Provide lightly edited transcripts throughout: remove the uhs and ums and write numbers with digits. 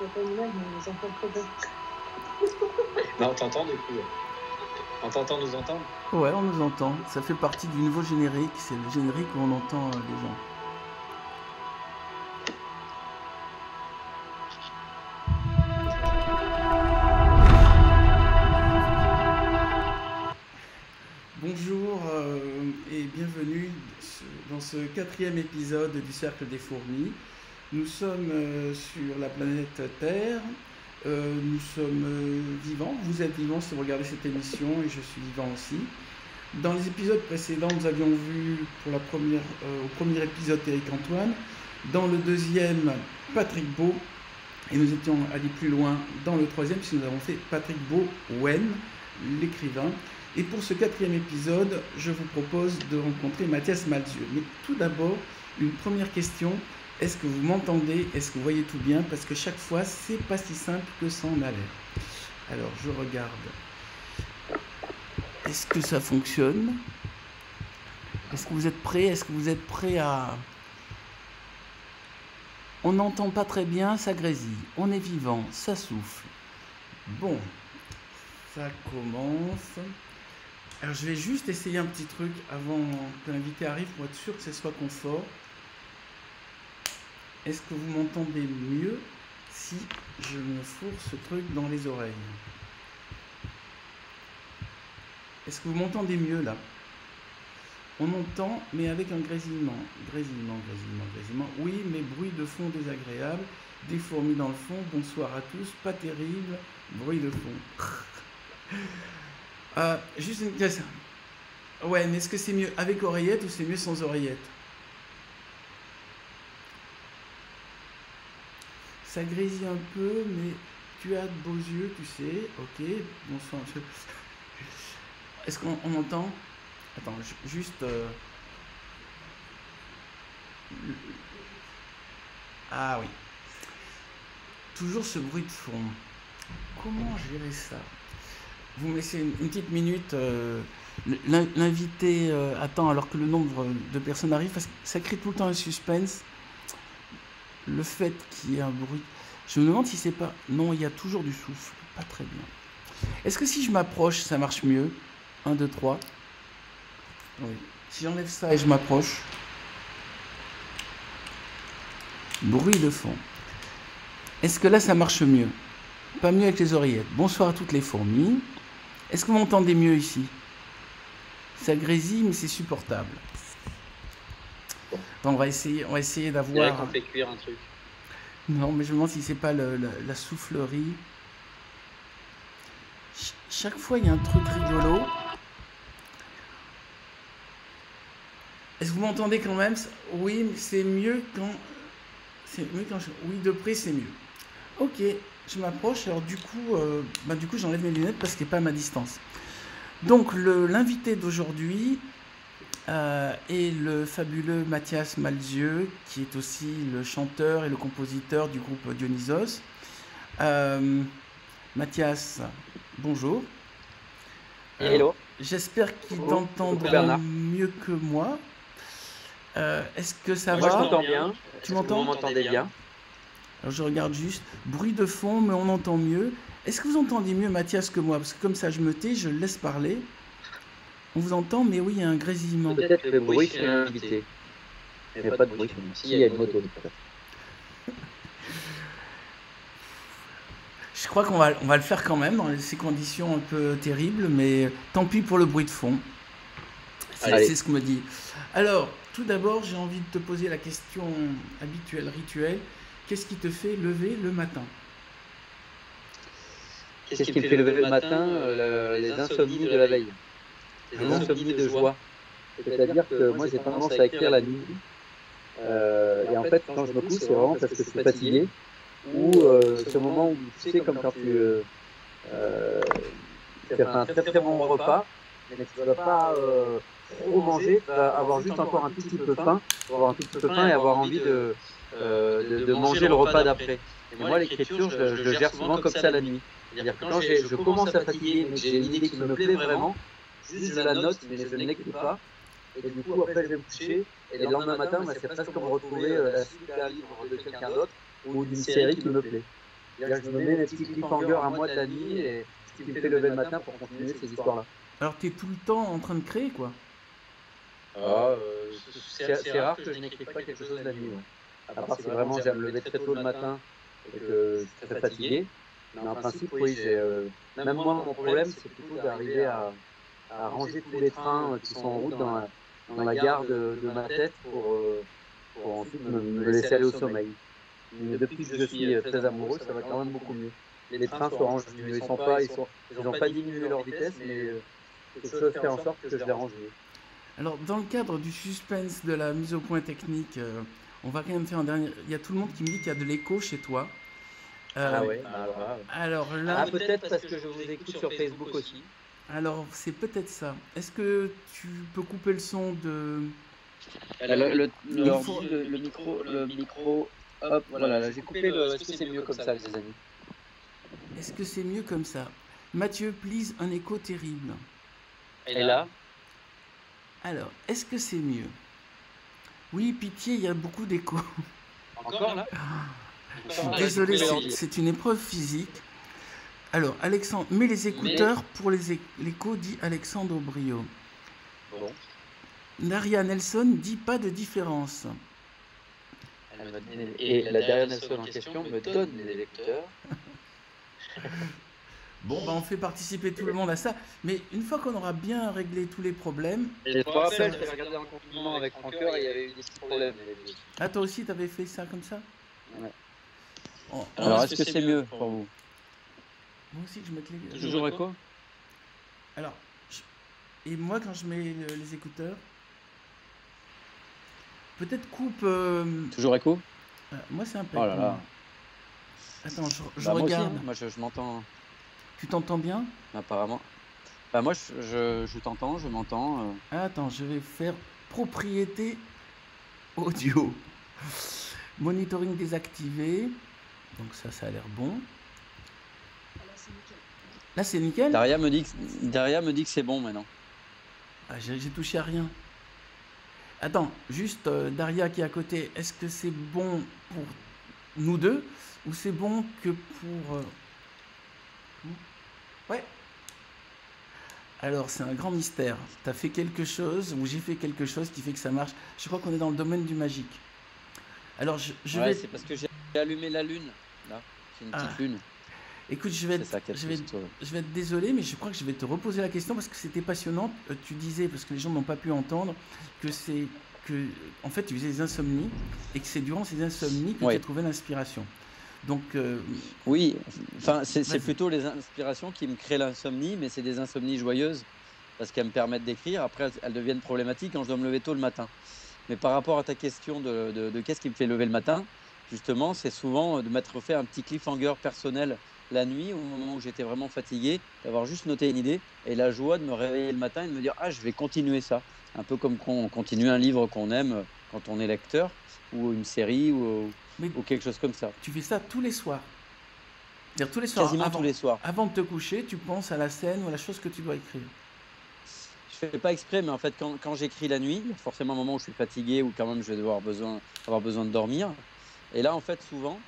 Il n'y a pas une image, mais les enfants trop bêtes. Non, on t'entend du coup. On t'entend nous entendre? Ouais, on nous entend. Ça fait partie du nouveau générique. C'est le générique où on entend les gens. Bonjour et bienvenue dans ce 4e épisode du Cercle des Fourmis. Nous sommes sur la planète Terre. Nous sommes vivants. Vous êtes vivants si vous regardez cette émission et je suis vivant aussi. Dans les épisodes précédents, nous avions vu au premier épisode Éric Antoine, dans le deuxième Patrick Beau, et nous étions allés plus loin dans le troisième puisque nous avons fait Patrick Beau-Wen, l'écrivain. Et pour ce 4e épisode, je vous propose de rencontrer Mathias Malzieu. Mais tout d'abord, une première question. Est-ce que vous m'entendez? Est-ce que vous voyez tout bien? Parce que chaque fois, c'est pas si simple que ça en a l'air. Alors, je regarde. Est-ce que ça fonctionne? Est-ce que vous êtes prêts? Est-ce que vous êtes prêts à... On n'entend pas très bien, ça grésille. On est vivant, ça souffle. Bon, ça commence. Alors, je vais juste essayer un petit truc avant que l'invité arrive pour être sûr que ce soit confort. Est-ce que vous m'entendez mieux si je me fourre ce truc dans les oreilles? Est-ce que vous m'entendez mieux là? On entend, mais avec un grésillement. Grésillement. Oui, mais bruit de fond désagréable. Des fourmis dans le fond. Bonsoir à tous. Pas terrible. Bruit de fond. Juste une question. Ouais, mais est-ce que c'est mieux avec oreillette ou c'est mieux sans oreillette? Ça grésille un peu, mais tu as de beaux yeux, tu sais. Ok, bonsoir. Est-ce qu'on entend? Attends, juste... Ah oui. Toujours ce bruit de fond. Comment gérer ça? Vous me laissez une petite minute. L'invité attend alors que le nombre de personnes arrive, parce que ça crée tout le temps un suspense. Le fait qu'il y ait un bruit... Je me demande si c'est pas... Non, il y a toujours du souffle. Pas très bien. Est-ce que si je m'approche, ça marche mieux? 1, 2, 3. Oui. Si j'enlève ça et je m'approche... Bruit de fond. Est-ce que là, ça marche mieux? Pas mieux avec les oreillettes. Bonsoir à toutes les fourmis. Est-ce que vous m'entendez mieux ici? Ça grésille, mais c'est supportable. Bon, on va essayer d'avoir... Je dirais qu'on fait cuire un truc. Non, mais je me demande si c'est pas la soufflerie. Chaque fois, il y a un truc rigolo. Est-ce que vous m'entendez quand même? Oui, mais c'est mieux quand... Oui, de près, c'est mieux. Ok, je m'approche. Alors du coup, j'enlève mes lunettes parce qu'il n'est pas à ma distance. Donc, l'invité d'aujourd'hui... et le fabuleux Mathias Malzieu, qui est aussi le chanteur et le compositeur du groupe Dionysos. Mathias, bonjour. Hello. J'espère qu'il t'entendra mieux que moi. Est-ce que ça va? Moi, je t'entends bien. Tu m'entends? Vous m'entendez bien? Alors, je regarde juste. Bruit de fond, mais on entend mieux. Est-ce que vous entendez mieux Mathias que moi? Parce que comme ça, je me tais, je le laisse parler. On vous entend, mais oui, il y a un grésillement. Peut-être le bruit chez l'invité. Il n'y a pas de bruit chez nous. Si, il y a une moto. Je crois qu'on va le faire quand même dans ces conditions un peu terribles, mais tant pis pour le bruit de fond. C'est ce qu'on me dit. Alors, tout d'abord, j'ai envie de te poser la question habituelle, rituelle. Qu'est-ce qui te fait lever le matin? Qu'est-ce qui me fait lever le matin? Les insomnies de la veille. Les insomnies de joie. C'est-à-dire que moi, j'ai tendance à écrire la nuit. Et en fait, quand je me couche, c'est vraiment parce que je suis fatigué. Ou ce moment où tu sais, comme quand tu fais un très très bon repas, mais tu ne vas pas trop manger, tu vas avoir juste encore un tout petit peu faim, et avoir envie de manger le repas d'après. Et moi, l'écriture, je le gère souvent comme ça la nuit. C'est-à-dire que quand je commence à fatiguer, mais j'ai une idée qui me plaît vraiment, juste je la note, mais je ne l'écris pas. Et du coup, après, je vais me coucher. Et le lendemain matin, c'est presque comme retrouver la suite d'un livre de quelqu'un d'autre ou d'une série qui me plaît. C'est-à-dire que je me mets des petits cliffhangers à moi de la nuit et ce qui me fait lever le matin pour continuer ces histoires-là. Alors, tu es tout le temps en train de créer, quoi. C'est rare que je n'écrive pas quelque chose la nuit. Ouais. À part si vraiment j'aime me lever très tôt le matin et que je suis très fatigué. Mais en principe, oui, même moi, mon problème, c'est plutôt d'arriver à ranger tous les trains qui sont en route dans la gare de ma tête pour ensuite me laisser aller au sommeil. Mais depuis que je suis très amoureux, ça va quand même beaucoup mieux. Les trains se rangent mieux. Ils n'ont pas diminué leur vitesse, mais quelque chose fait en sorte que je les range mieux. Alors, dans le cadre du suspense de la mise au point technique, on va quand même faire un dernier. Il y a tout le monde qui me dit qu'il y a de l'écho chez toi. Ouais. Alors là. Peut-être parce que je vous écoute sur Facebook aussi. Alors, c'est peut-être ça. Est-ce que tu peux couper le son de. Le micro. Hop, voilà, là, j'ai coupé le. Est-ce que c'est mieux comme ça, les amis? Est-ce que c'est mieux comme ça? Mathieu, please, un écho terrible. Et là? Alors, est-ce que c'est mieux? Oui, pitié, il y a beaucoup d'écho. Encore là? Je suis désolé, c'est une épreuve physique. Alors, Alexandre, mets les écouteurs pour l'écho, dit Alexandre Aubrio. Bon. Daria Nelson dit pas de différence. Et la Daria Nelson en question me donne les écouteurs. Bon, on fait participer tout le monde à ça. Mais une fois qu'on aura bien réglé tous les problèmes... Je me rappelle, j'avais regardé en confinement avec Francoeur et il y avait eu des petits problèmes. Ah, toi aussi, t'avais fait ça comme ça? Ouais. Alors, est-ce que c'est mieux pour vous? Moi aussi, je mets les... Toujours écho? Alors, et moi, quand je mets les écouteurs... Peut-être coupe... Toujours écho? Moi, c'est un peu... Oh là là. Attends, je regarde. Moi, je m'entends... Tu t'entends bien? Apparemment. Bah moi, je t'entends, je m'entends. Attends, je vais faire propriété audio. Monitoring désactivé. Donc ça a l'air bon. Là, c'est nickel. Daria me dit que c'est bon maintenant. Ah, j'ai touché à rien. Attends, juste Daria qui est à côté. Est-ce que c'est bon pour nous deux ou c'est bon que pour... Ouais. Alors, c'est un grand mystère. Tu as fait quelque chose, ou j'ai fait quelque chose qui fait que ça marche. Je crois qu'on est dans le domaine du magique. Alors, je vais... c'est parce que j'ai allumé la lune. Là, c'est une petite lune. Écoute, je vais être désolé, mais je crois que je vais te reposer la question parce que c'était passionnant. Tu disais, parce que les gens n'ont pas pu entendre, en fait, tu faisais des insomnies et que c'est durant ces insomnies que tu as trouvé l'inspiration. Donc, oui, enfin, c'est plutôt les inspirations qui me créent l'insomnie, mais c'est des insomnies joyeuses parce qu'elles me permettent d'écrire. Après, elles deviennent problématiques quand je dois me lever tôt le matin. Mais par rapport à ta question de qu'est-ce qui me fait lever le matin, justement, c'est souvent de m'être fait un petit cliffhanger personnel la nuit, au moment où j'étais vraiment fatigué, d'avoir juste noté une idée et la joie de me réveiller le matin et de me dire « Ah, je vais continuer ça ». Un peu comme quand on continue un livre qu'on aime quand on est lecteur, ou une série, ou quelque chose comme ça. Tu fais ça tous les soirs? C'est-à-dire tous les soirs? Quasiment tous les soirs. Avant de te coucher, tu penses à la scène ou à la chose que tu dois écrire? Je ne fais pas exprès, mais en fait, quand j'écris la nuit, il y a forcément un moment où je suis fatigué ou quand même je vais avoir besoin de dormir. Et là, en fait, souvent,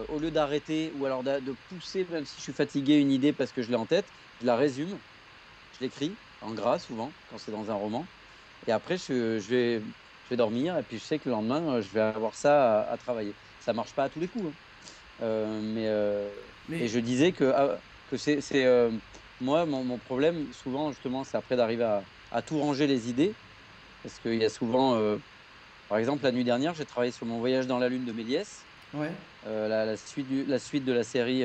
au lieu d'arrêter ou alors de pousser, même si je suis fatigué, une idée parce que je l'ai en tête, je la résume, je l'écris en gras souvent, quand c'est dans un roman. Et après, je vais dormir et puis je sais que le lendemain, je vais avoir ça à travailler. Ça ne marche pas à tous les coups. Et je disais que c'est moi, mon problème, souvent, justement, c'est après d'arriver à tout ranger les idées. Parce qu'il y a souvent, par exemple, la nuit dernière, j'ai travaillé sur mon voyage dans la Lune de Méliès. Ouais. La suite de la série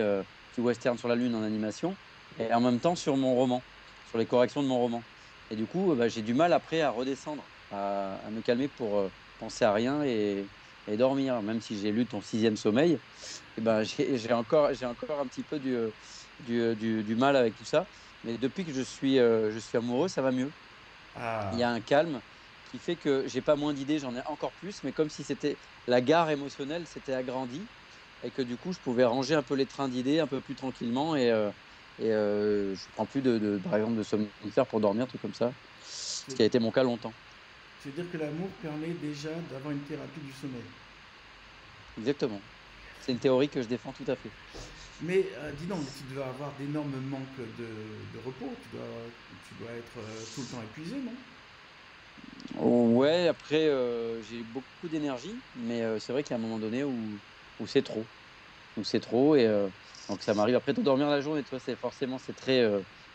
du western sur la Lune en animation. Et en même temps sur mon roman, sur les corrections de mon roman. Et du coup, j'ai du mal après à redescendre, à me calmer pour penser à rien et dormir. Même si j'ai lu ton 6e sommeil, j'ai encore un petit peu du mal avec tout ça. Mais depuis que je suis amoureux, ça va mieux. Ah. Il y a un calme qui fait que j'ai pas moins d'idées, j'en ai encore plus, mais comme si c'était la gare émotionnelle s'était agrandie et que du coup, je pouvais ranger un peu les trains d'idées un peu plus tranquillement et je prends plus par exemple de somnifères pour dormir, truc comme ça, ce qui a été mon cas longtemps. C'est-à-dire que l'amour permet déjà d'avoir une thérapie du sommeil. Exactement. c'est une théorie que je défends tout à fait. Mais dis donc, tu dois avoir d'énormes manques de repos. Tu dois être tout le temps épuisé, non? Ouais, après, j'ai beaucoup d'énergie, mais c'est vrai qu'il y a un moment donné où c'est trop. Où c'est trop, et donc ça m'arrive après de dormir la journée. Tu vois, c'est très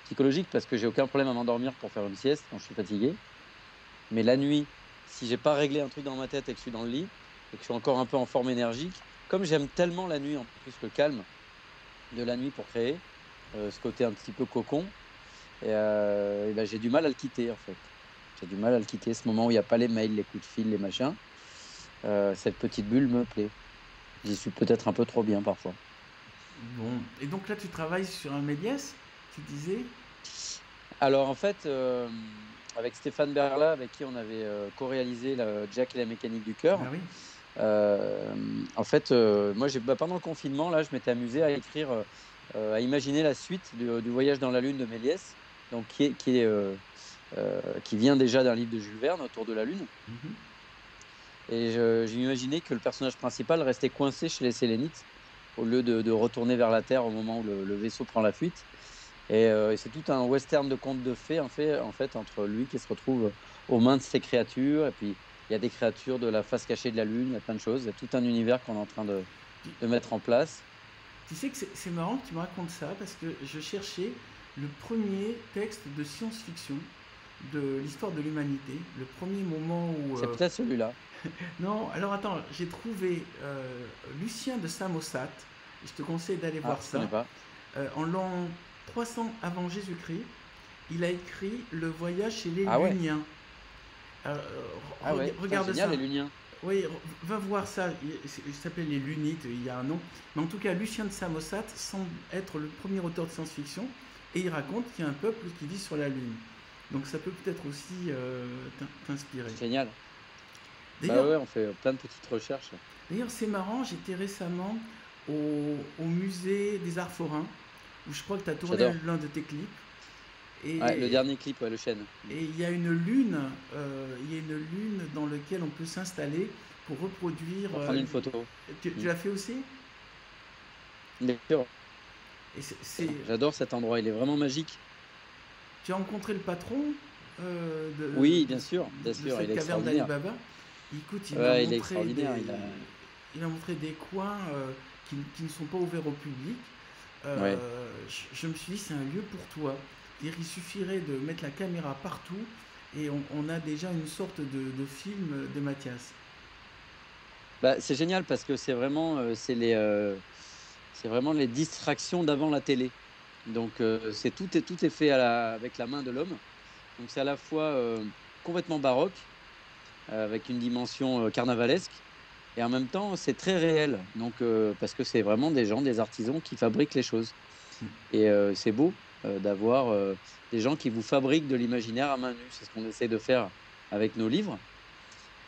psychologique parce que j'ai aucun problème à m'endormir pour faire une sieste quand je suis fatigué. Mais la nuit, si j'ai pas réglé un truc dans ma tête et que je suis dans le lit et que je suis encore un peu en forme énergique, comme j'aime tellement la nuit, en plus le calme de la nuit pour créer, ce côté un petit peu cocon, et ben, j'ai du mal à le quitter en fait. J'ai du mal à le quitter, ce moment où il n'y a pas les mails, les coups de fil, les machins. Cette petite bulle me plaît. J'y suis peut-être un peu trop bien parfois. Bon. Et donc là, tu travailles sur un Méliès, tu disais? Alors en fait, avec Stéphane Berla, avec qui on avait co-réalisé Jack et la mécanique du cœur, Ah oui. en fait, moi, pendant le confinement, là, je m'étais amusé à écrire, à imaginer la suite du Voyage dans la Lune de Méliès, donc qui vient déjà d'un livre de Jules Verne, Autour de la Lune. Mhm. Et j'ai imaginé que le personnage principal restait coincé chez les Sélénites au lieu de retourner vers la Terre au moment où le vaisseau prend la fuite. Et c'est tout un western de contes de fées en fait, entre lui qui se retrouve aux mains de ces créatures, et puis il y a des créatures de la face cachée de la Lune, il y a plein de choses, il y a tout un univers qu'on est en train de mettre en place. Tu sais que c'est marrant que tu me racontes ça parce que je cherchais le premier texte de science-fiction de l'histoire de l'humanité, le premier moment où... C'est peut-être celui-là. Non, alors attends, j'ai trouvé Lucien de Samosat, je te conseille d'aller Ah, voir je connais ça. pas. En l'an 300 avant Jésus-Christ, il a écrit Le voyage chez les Ah ouais, Luniens. Euh, ah ouais, putain, regarde génial ça. les Luniens. Oui, va voir ça. Il s'appelle Les Lunites, il y a un nom. Mais en tout cas, Lucien de Samosat semble être le premier auteur de science-fiction et il raconte qu'il y a un peuple qui vit sur la Lune. Donc ça peut peut-être aussi t'inspirer. Génial. Bah D'ailleurs, ouais, on fait plein de petites recherches. d'ailleurs, c'est marrant, j'étais récemment au musée des Arts Forains où je crois que tu as tourné J'adore. l'un de tes clips. Ouais, le Et dernier clip, ouais, le chêne. Et il y a une lune dans laquelle on peut s'installer pour reproduire. Pour prendre une photo. Tu Mm. l'as fait aussi? Bien sûr. Et J'adore cet endroit, il est vraiment magique. tu as rencontré le patron Oui, bien sûr, de il cette est caverne d'Ali extraordinaire. Baba. Écoute, Ouais, il est extraordinaire. il m'a montré des coins qui ne sont pas ouverts au public. Ouais. Je me suis dit, c'est un lieu pour toi. C'est-à-dire, il suffirait de mettre la caméra partout et on a déjà une sorte de film de Mathias. Bah, c'est génial parce que c'est vraiment les distractions d'avant la télé. Donc tout est fait avec la main de l'homme. Donc c'est à la fois complètement baroque, avec une dimension carnavalesque, et en même temps c'est très réel. Donc parce que c'est vraiment des gens, des artisans qui fabriquent les choses. Et c'est beau d'avoir des gens qui vous fabriquent de l'imaginaire à main nue. C'est ce qu'on essaie de faire avec nos livres,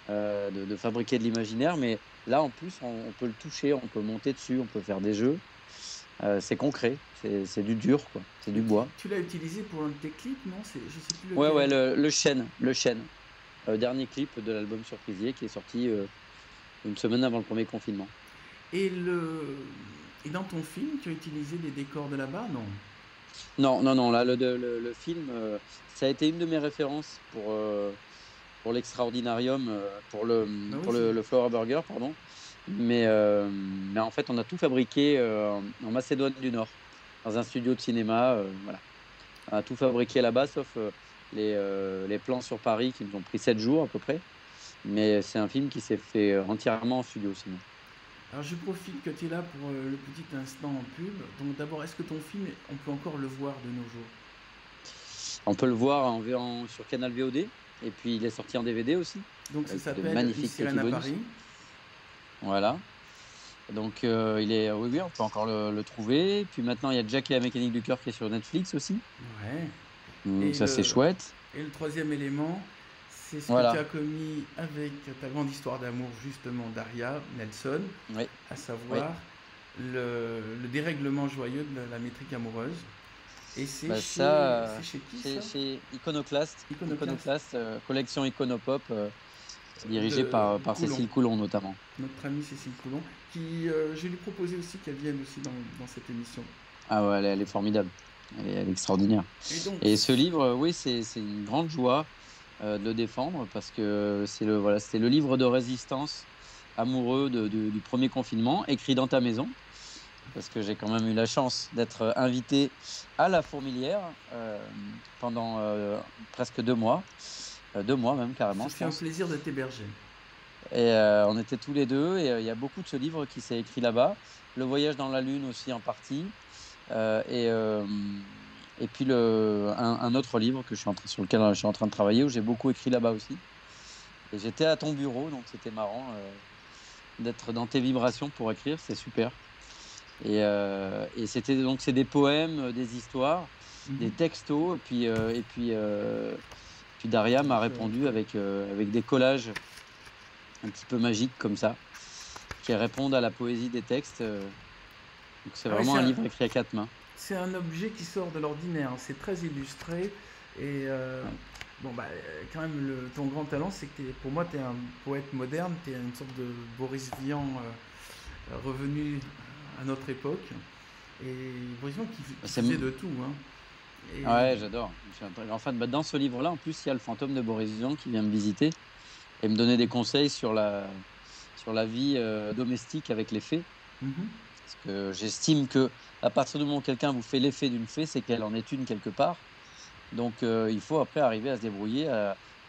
de fabriquer de l'imaginaire. Mais là, en plus, on peut le toucher, on peut monter dessus, on peut faire des jeux. C'est concret, c'est du dur, quoi. C'est Mais du bois. tu l'as utilisé pour un de tes clips, non? Je sais plus Ouais, ouais, lequel. le chêne. Dernier clip de l'album Surprisier qui est sorti une semaine avant le premier confinement. Et, et dans ton film, tu as utilisé des décors de là-bas? Non. Non, non, non, là, le film, ça a été une de mes références pour l'Extraordinarium, Ah oui, pour le Flower Burger, pardon. Mais en fait, on a tout fabriqué en Macédoine du Nord, dans un studio de cinéma. Voilà. On a tout fabriqué là-bas, sauf les plans sur Paris qui nous ont pris 7 jours à peu près. Mais c'est un film qui s'est fait entièrement en studio sinon. alors je profite que tu es là pour le petit instant en pub. Donc d'abord, est-ce que ton film, on peut encore le voir de nos jours? On peut le voir sur Canal VOD. Et puis il est sorti en DVD aussi, Donc ça avec de s'appelle Une magnifiques sirène petits à bonus. Paris. Voilà. Donc oui, oui, on peut encore le trouver. Et puis maintenant, il y a Jack et la mécanique du cœur qui est sur Netflix aussi. Ouais. Donc Et ça, c'est le, chouette. et le troisième élément, c'est ce que tu Voilà. as commis avec ta grande histoire d'amour, justement, Daria Nelson, Oui, à oui. savoir le dérèglement joyeux de la métrique amoureuse. Et Bah, ça, c'est chez qui chez, ça? chez Iconoclast, Iconoclast. collection Iconopop, dirigé par Cécile Coulon notamment. Notre amie Cécile Coulon, qui je lui proposais aussi qu'elle vienne aussi dans cette émission. Ah ouais, elle est formidable, elle est extraordinaire. Et ce livre, oui, c'est une grande joie de le défendre parce que c'est le livre de résistance amoureux du premier confinement, écrit dans ta maison. Parce que j'ai quand même eu la chance d'être invité à la Fourmilière pendant presque 2 mois. 2 mois même, carrément. C'est un plaisir de t'héberger. Et on était tous les deux, et il y a beaucoup de ce livre qui s'est écrit là-bas. Le voyage dans la Lune aussi en partie. Et puis un autre livre sur lequel je suis en train de travailler, où j'ai beaucoup écrit là-bas aussi. Et j'étais à ton bureau, donc c'était marrant d'être dans tes vibrations pour écrire, c'est super. Et c'est des poèmes, des histoires, des textos, et puis Daria m'a répondu avec des collages un petit peu magiques comme ça, qui répondent à la poésie des textes. Donc c'est vraiment un livre écrit à 4 mains. C'est un objet qui sort de l'ordinaire, c'est très illustré, et quand même ton grand talent, c'est que pour moi tu es un poète moderne, tu es une sorte de Boris Vian revenu à notre époque, et Boris Vian qui faisait de tout. Ouais, j'adore. Enfin, dans ce livre-là, en plus, il y a le fantôme de Boris Vian qui vient me visiter et me donner des conseils sur la vie domestique avec les fées. Parce que j'estime que à partir du moment où quelqu'un vous fait l'effet d'une fée, c'est qu'elle en est une quelque part. Donc il faut après arriver à se débrouiller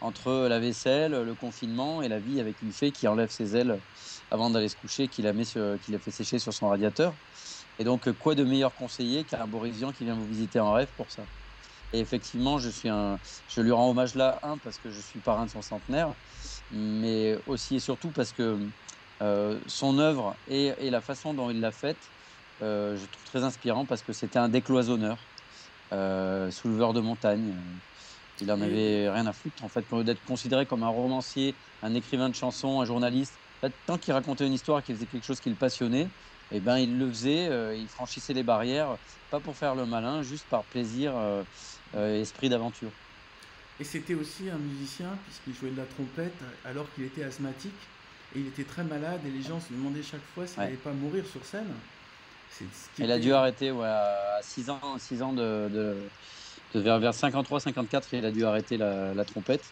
entre la vaisselle, le confinement et la vie avec une fée qui enlève ses ailes avant d'aller se coucher, qui la fait sécher sur son radiateur. Et donc quoi de meilleur conseiller qu'un Boris Vian qui vient vous visiter en rêve pour ça. Et effectivement, je lui rends hommage là, parce que je suis parrain de son centenaire, mais aussi et surtout parce que son œuvre et la façon dont il l'a faite, je trouve très inspirant, parce que c'était un décloisonneur, souleveur de montagne. Il en avait rien à foutre, en fait, d'être considéré comme un romancier, un écrivain de chansons, un journaliste. En fait, tant qu'il racontait une histoire, qu'il faisait quelque chose qui le passionnait, eh ben, il le faisait, il franchissait les barrières, pas pour faire le malin, juste par plaisir, esprit d'aventure. Et c'était aussi un musicien, puisqu'il jouait de la trompette alors qu'il était asthmatique, et il était très malade, et les gens se demandaient chaque fois s'il n'allait pas mourir sur scène. Il a dû arrêter à 6 ans vers 53-54, il a dû arrêter la trompette,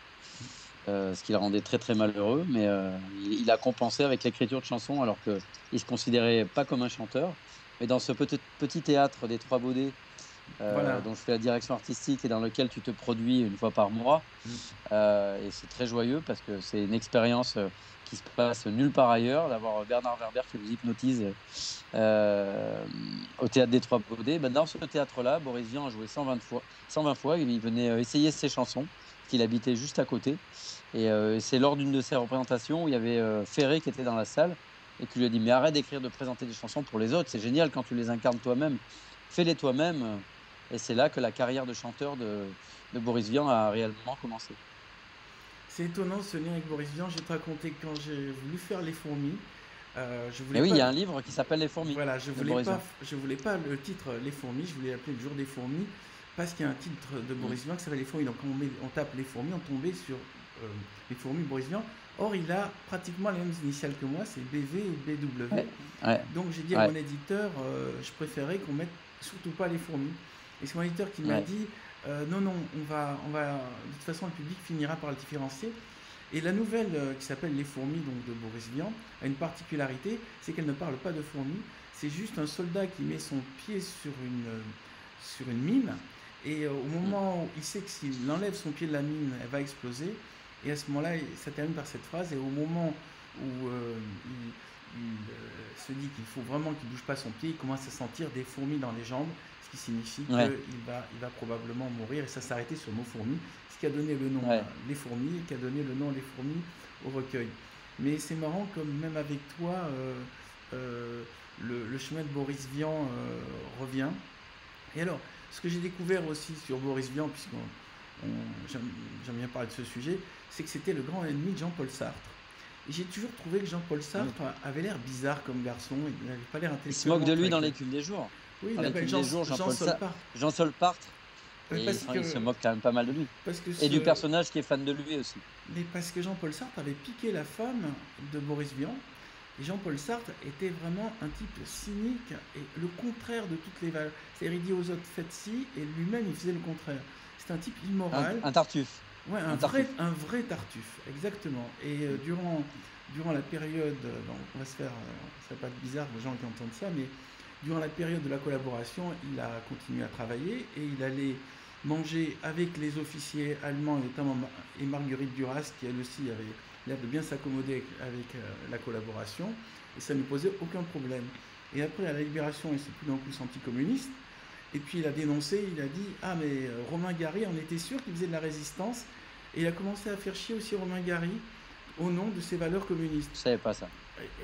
ce qui le rendait très très malheureux, mais il a compensé avec l'écriture de chansons, alors qu'il ne se considérait pas comme un chanteur. Mais dans ce petit théâtre des Trois Baudets, dont je fais la direction artistique et dans lequel tu te produis une fois par mois, et c'est très joyeux parce que c'est une expérience qui se passe nulle part ailleurs, d'avoir Bernard Werber qui vous hypnotise au théâtre des Trois Baudets. Dans ce théâtre-là, Boris Vian a joué 120 fois. Il venait essayer ses chansons, qu'il habitait juste à côté, et c'est lors d'une de ses représentations où il y avait Ferré qui était dans la salle et qui lui a dit: mais arrête d'écrire, de présenter des chansons pour les autres, c'est génial quand tu les incarnes toi-même, fais-les toi-même. Et c'est là que la carrière de chanteur de Boris Vian a réellement commencé. C'est étonnant ce lien avec Boris Vian. Je vais te raconter, quand j'ai voulu faire Les Fourmis, il y a un livre qui s'appelle Les Fourmis. Voilà, je voulais pas le titre Les Fourmis, je voulais l'appeler Le Jour des Fourmis, parce qu'il y a un titre de Boris Vian qui s'appelle Les Fourmis. Donc quand on tape Les Fourmis, on tombait sur Les Fourmis Boris Vian. Or, il a pratiquement les mêmes initiales que moi, c'est BV et BW. Donc j'ai dit à mon éditeur, je préférais qu'on mette surtout pas Les Fourmis. Et c'est mon éditeur qui m'a dit non, on va, de toute façon, le public finira par le différencier. Et la nouvelle qui s'appelle Les Fourmis, donc de Boris Vian, a une particularité, c'est qu'elle ne parle pas de fourmis. C'est juste un soldat qui met son pied sur une mine, et au moment où il sait que s'il enlève son pied de la mine, elle va exploser. Et à ce moment-là, ça termine par cette phrase. Et au moment où il se dit qu'il faut vraiment qu'il ne bouge pas son pied, il commence à sentir des fourmis dans les jambes, ce qui signifie qu'il va probablement mourir. Et ça s'est arrêté sur le mot fourmi, ce qui a donné le nom Les Fourmis, et qui a donné le nom Les Fourmis au recueil. Mais c'est marrant, comme même avec toi, le chemin de Boris Vian revient. Et alors, ce que j'ai découvert aussi sur Boris Vian, j'aime bien parler de ce sujet, c'est que c'était le grand ennemi de Jean-Paul Sartre. Et j'ai toujours trouvé que Jean-Paul Sartre avait l'air bizarre comme garçon, il n'avait pas l'air intellectuel. Il se moque de lui dans l'Écume des jours. Oui, il appelle Jean Solpart. Jean Solpart. Ouais, Et il se moque quand même pas mal de lui. parce que Et du personnage qui est fan de lui aussi. mais parce que Jean-Paul Sartre avait piqué la femme de Boris Vian. Et Jean-Paul Sartre était vraiment un type cynique et le contraire de toutes les valeurs. C'est-à-dire, il dit aux autres faites ci, et lui-même il faisait le contraire. C'est un type immoral. Un Tartuffe. Ouais, un vrai Tartuffe, exactement. Et durant la période, on va se faire, ça va pas être bizarre aux gens qui entendent ça, mais durant la période de la collaboration, il a continué à travailler et il allait manger avec les officiers allemands, notamment et Marguerite Duras, qui elle aussi avait l'air de bien s'accommoder avec la collaboration, et ça ne posait aucun problème. Et après, à la Libération, il s'est plus d'un coup senti communiste, et puis il a dénoncé, il a dit « Ah mais Romain Gary, on était sûr qu'il faisait de la résistance », et il a commencé à faire chier aussi Romain Gary au nom de ses valeurs communistes. Je savais pas ça.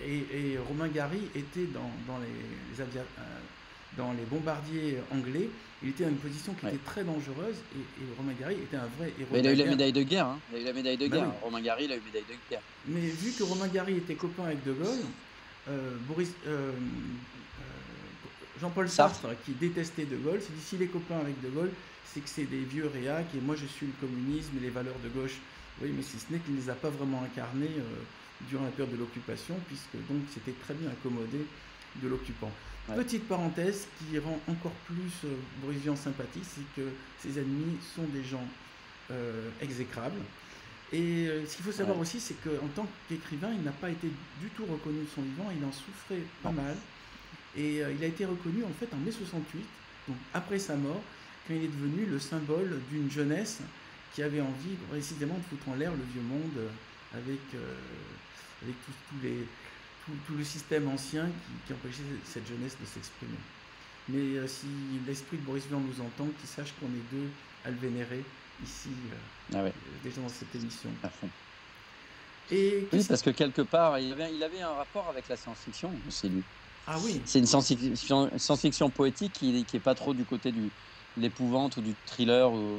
Et Romain Gary était dans les bombardiers anglais, il était dans une position qui était très dangereuse, et Romain Gary était un vrai héros. Mais il a eu la médaille de guerre, hein. Il a eu la médaille de guerre. Oui. Romain Gary, il a eu la médaille de guerre. Mais vu que Romain Gary était copain avec De Gaulle, Jean-Paul Sartre, qui détestait De Gaulle, s'est dit s'il est copain avec De Gaulle, c'est que c'est des vieux réacs, et moi je suis le communisme et les valeurs de gauche. Oui, mais si ce n'est qu'il ne les a pas vraiment incarnées durant la période de l'occupation, puisque donc c'était très bien accommodé de l'occupant. Ouais. Petite parenthèse qui rend encore plus Boris Vian sympathique, c'est que ses ennemis sont des gens exécrables. Et ce qu'il faut savoir aussi, c'est qu'en tant qu'écrivain, il n'a pas été du tout reconnu de son vivant, il en souffrait pas mal. Et il a été reconnu en fait en mai 68, donc après sa mort, quand il est devenu le symbole d'une jeunesse qui avait envie précisément de foutre en l'air le vieux monde avec tout le système ancien qui empêchait cette jeunesse de s'exprimer. Mais si l'esprit de Boris Vian nous entend, qu'il sache qu'on est deux à le vénérer ici, déjà dans cette émission. À fond. Et oui, parce que quelque part, il avait un rapport avec la science-fiction aussi, lui. Ah oui. C'est une science-fiction poétique qui n'est pas trop du côté de l'épouvante ou du thriller ou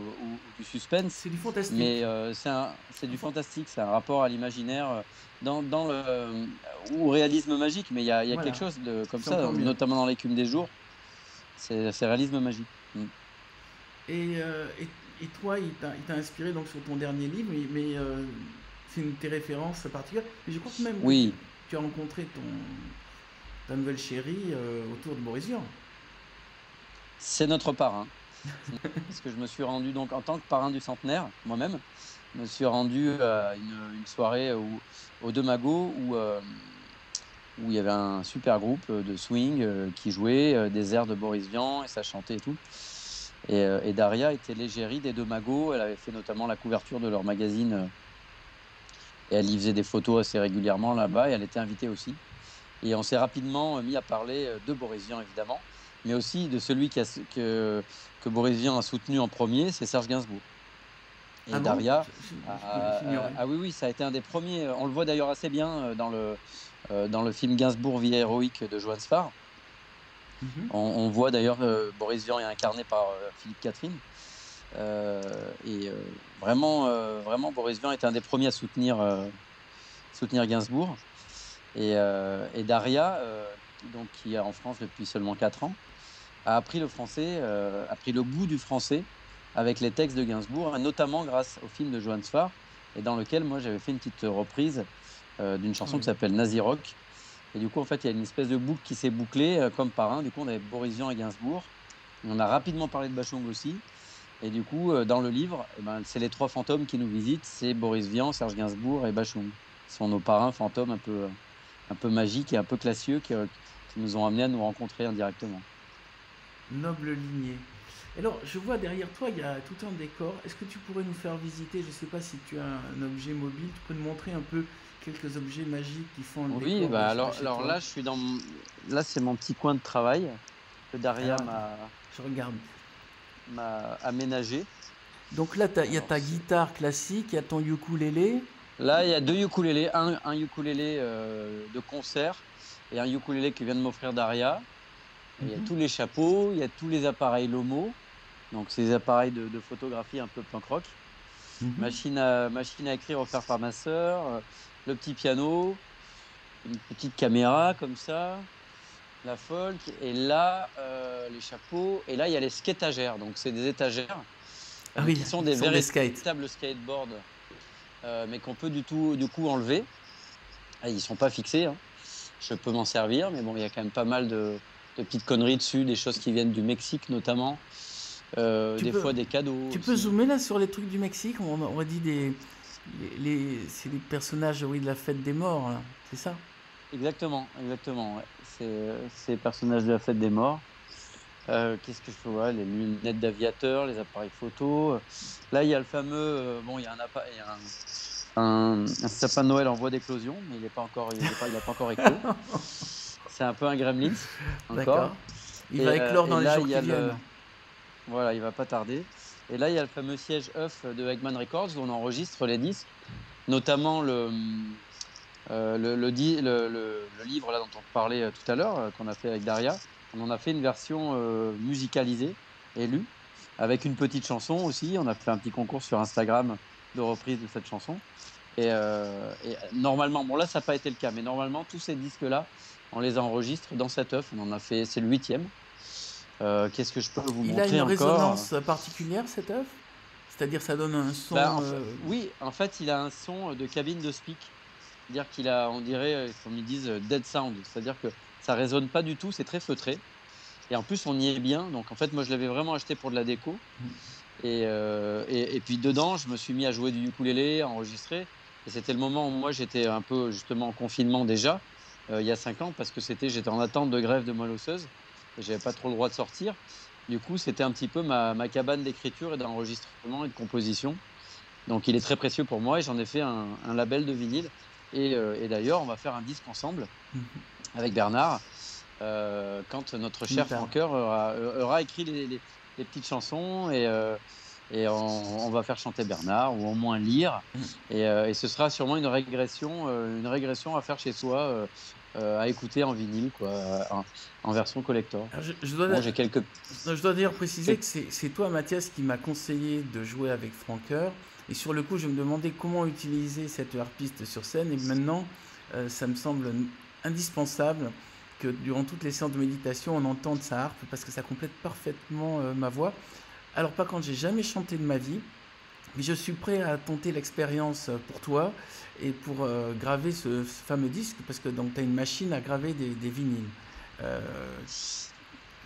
du suspense. C'est du fantastique. Mais c'est du fantastique, c'est un rapport à l'imaginaire ou au réalisme magique. Mais il y a quelque chose comme ça, notamment dans L'écume des jours. C'est réalisme magique. Et toi, il t'a inspiré donc sur ton dernier livre, mais c'est une de tes références particulières. Mais je crois que même tu as rencontré ta nouvelle chérie autour de Boris Vian. C'est notre parrain. Parce que je me suis rendu donc en tant que parrain du centenaire, moi-même, je me suis rendu à une soirée au De Mago où il y avait un super groupe de swing qui jouait des airs de Boris Vian et ça chantait et tout. Et Daria était l'égérie des De Mago, elle avait fait notamment la couverture de leur magazine et elle y faisait des photos assez régulièrement là-bas et elle était invitée aussi. Et on s'est rapidement mis à parler de Boris Vian évidemment, mais aussi de celui que Boris Vian a soutenu en premier, c'est Serge Gainsbourg. Et Daria, oui, ça a été un des premiers. On le voit d'ailleurs assez bien dans le film Gainsbourg, vie héroïque de Johann Sfar. On voit d'ailleurs Boris Vian est incarné par Philippe Catherine. Vraiment, Boris Vian était un des premiers à soutenir Gainsbourg. Et Daria, donc, qui est en France depuis seulement 4 ans, a appris le français, a pris le goût du français avec les textes de Gainsbourg, notamment grâce au film de Johann Sfar, et dans lequel moi j'avais fait une petite reprise d'une chanson qui s'appelle Nazi Rock. Et du coup, en fait, il y a une espèce de boucle qui s'est bouclée comme par un. Du coup, on avait Boris Vian et Gainsbourg. On a rapidement parlé de Bachung aussi. Et du coup, dans le livre, c'est les 3 fantômes qui nous visitent. C'est Boris Vian, Serge Gainsbourg et Bachung. Ce sont nos parrains fantômes un peu magiques et un peu classieux qui nous ont amenés à nous rencontrer indirectement. Noble lignée. Alors, je vois derrière toi, il y a tout un décor. Est-ce que tu pourrais nous faire visiter, je ne sais pas si tu as un objet mobile, tu peux nous montrer un peu quelques objets magiques qui font un décor? Oui, alors là, là, c'est mon petit coin de travail que Daria m'a aménagé. Donc là, il y a ta guitare classique, il y a ton ukulélé. Là, il y a 2 ukulélés, un ukulélé de concert et un ukulélé que vient de m'offrir Daria. Il y a tous les chapeaux, il y a tous les appareils Lomo, donc ces appareils de photographie un peu punk rock. Machine à écrire offerte par ma sœur, le petit piano, une petite caméra comme ça, la folk. Et là, les chapeaux. Et là, il y a les skate-étagères. Donc, c'est des étagères qui sont des véritables skateboards, mais qu'on peut du coup enlever. Et ils ne sont pas fixés. Hein. Je peux m'en servir, mais bon, il y a quand même pas mal de petites conneries dessus, des choses qui viennent du Mexique notamment. Fois des cadeaux. Tu peux zoomer là sur les trucs du Mexique? On aurait dit c'est les personnages de la fête des morts, là. C'est ça? Exactement. Ouais. C'est les personnages de la fête des morts. Qu'est-ce que je peux voir? Les lunettes d'aviateur, les appareils photo. Là, il y a le fameux. Il y a un sapin de Noël en voie d'éclosion, mais il n'a pas encore éclos. C'est un peu un gremlins. D'accord. Il va éclore dans les jours qui viennent. Voilà, il va pas tarder. Et là, il y a le fameux siège œuf de Eggman Records où on enregistre les disques, notamment le livre là dont on parlait tout à l'heure, qu'on a fait avec Daria. On en a fait une version musicalisée et lue, avec une petite chanson aussi. On a fait un petit concours sur Instagram de reprise de cette chanson. Et normalement, bon là ça n'a pas été le cas, mais normalement tous ces disques-là, on les enregistre dans cet œuf. On en a fait, c'est le 8e. Qu'est-ce que je peux vous montrer encore? Il a une résonance particulière cet œuf? C'est-à-dire ça donne un son... Oui, en fait il a un son de cabine de speak. C'est-à-dire qu'il a, on dirait, comme ils disent, dead sound. C'est-à-dire que ça résonne pas du tout, c'est très feutré. Et en plus on y est bien. Donc en fait moi je l'avais vraiment acheté pour de la déco. Et puis dedans je me suis mis à jouer du ukulélé, à enregistrer. Et c'était le moment où moi j'étais un peu justement en confinement déjà, il y a 5 ans, parce que j'étais en attente de grève de moelle osseuse et j'avais pas trop le droit de sortir. Du coup c'était un petit peu ma cabane d'écriture et d'enregistrement et de composition. Donc il est très précieux pour moi et j'en ai fait un label de vinyle. Et d'ailleurs on va faire un disque ensemble avec Bernard quand notre cher Francoeur aura écrit les petites chansons et on va faire chanter Bernard ou au moins lire et ce sera sûrement une régression à faire chez soi à écouter en vinyle quoi, en version collector. Alors, je dois d'ailleurs préciser que c'est toi Mathias qui m'a conseillé de jouer avec Francoeur et sur le coup je me demandais comment utiliser cette harpiste sur scène et maintenant ça me semble indispensable que durant toutes les séances de méditation on entende sa harpe parce que ça complète parfaitement ma voix. Alors pas quand j'ai jamais chanté de ma vie, mais je suis prêt à tenter l'expérience pour toi et pour graver ce fameux disque parce que donc tu as une machine à graver des vinyles.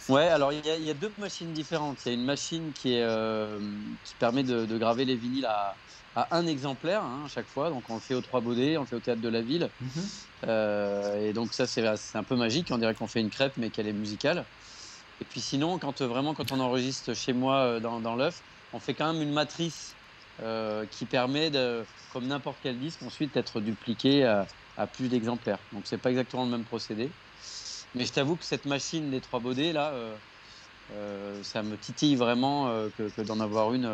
Ouais, alors il y a 2 machines différentes. Il y a une machine qui permet de graver les vinyles à un exemplaire à chaque fois. Donc on le fait au 3 Baudets, on le fait au Théâtre de la Ville. Et donc ça c'est un peu magique. On dirait qu'on fait une crêpe mais qu'elle est musicale. Et puis sinon, quand on enregistre chez moi dans l'œuf, on fait quand même une matrice qui permet, comme n'importe quel disque, ensuite d'être dupliqué à plus d'exemplaires. Donc c'est pas exactement le même procédé. Mais je t'avoue que cette machine des 3 Baudets, là, ça me titille vraiment que d'en avoir une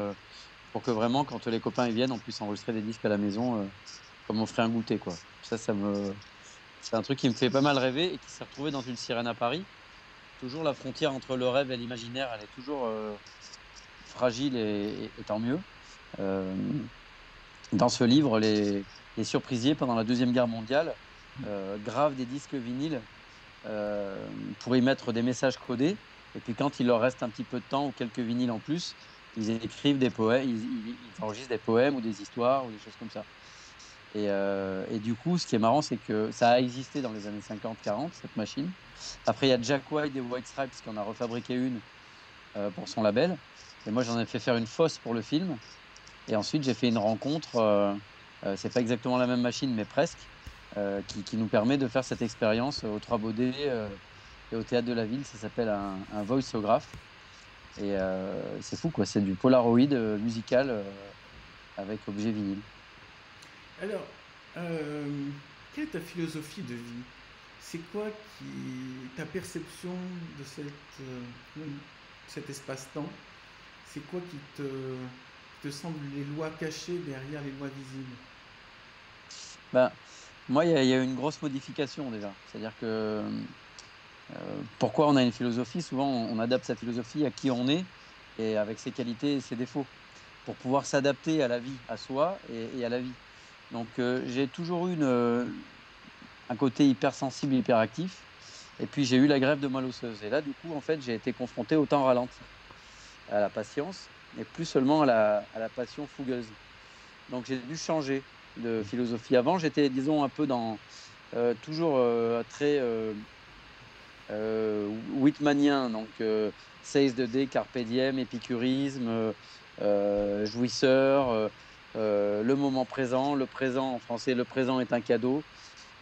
pour que vraiment, quand les copains y viennent, on puisse enregistrer des disques à la maison comme on ferait un goûter, quoi. C'est un truc qui me fait pas mal rêver et qui s'est retrouvé dans Une sirène à Paris. Toujours la frontière entre le rêve et l'imaginaire, elle est toujours fragile et tant mieux. Dans ce livre, les surprisiers, pendant la Deuxième Guerre mondiale, gravent des disques vinyles pour y mettre des messages codés. Et puis quand il leur reste un petit peu de temps ou quelques vinyles en plus, ils écrivent des poèmes, ils enregistrent des poèmes ou des histoires ou des choses comme ça. Et du coup, ce qui est marrant, c'est que ça a existé dans les années 50-40, cette machine. Après, il y a Jack White des White Stripes qui en a refabriqué une pour son label. Et moi, j'en ai fait faire une fausse pour le film. Et ensuite, j'ai fait une rencontre, c'est pas exactement la même machine, mais presque, qui nous permet de faire cette expérience aux 3 Baudets et au Théâtre de la Ville. Ça s'appelle un voiceographe. Et c'est fou, quoi. C'est du Polaroid musical avec objet vinyle. Alors, quelle est ta philosophie de vie? C'est quoi ta perception de cet espace-temps? C'est quoi qui te semble les lois cachées derrière les lois visibles? Moi, il y a une grosse modification déjà. C'est-à-dire que pourquoi on a une philosophie? Souvent, on adapte sa philosophie à qui on est et avec ses qualités et ses défauts pour pouvoir s'adapter à la vie, à soi et à la vie. Donc j'ai toujours eu un côté hypersensible, hyperactif. Et puis j'ai eu la greffe de moelle osseuse. Et là, du coup, en fait, j'ai été confronté au temps ralenti, à la patience, et plus seulement à la passion fougueuse. Donc j'ai dû changer de philosophie. Avant, j'étais, disons, un peu dans toujours très Whitmanien, donc seize the day, carpe diem, épicurisme, jouisseur, le moment présent, le présent en français, le présent est un cadeau.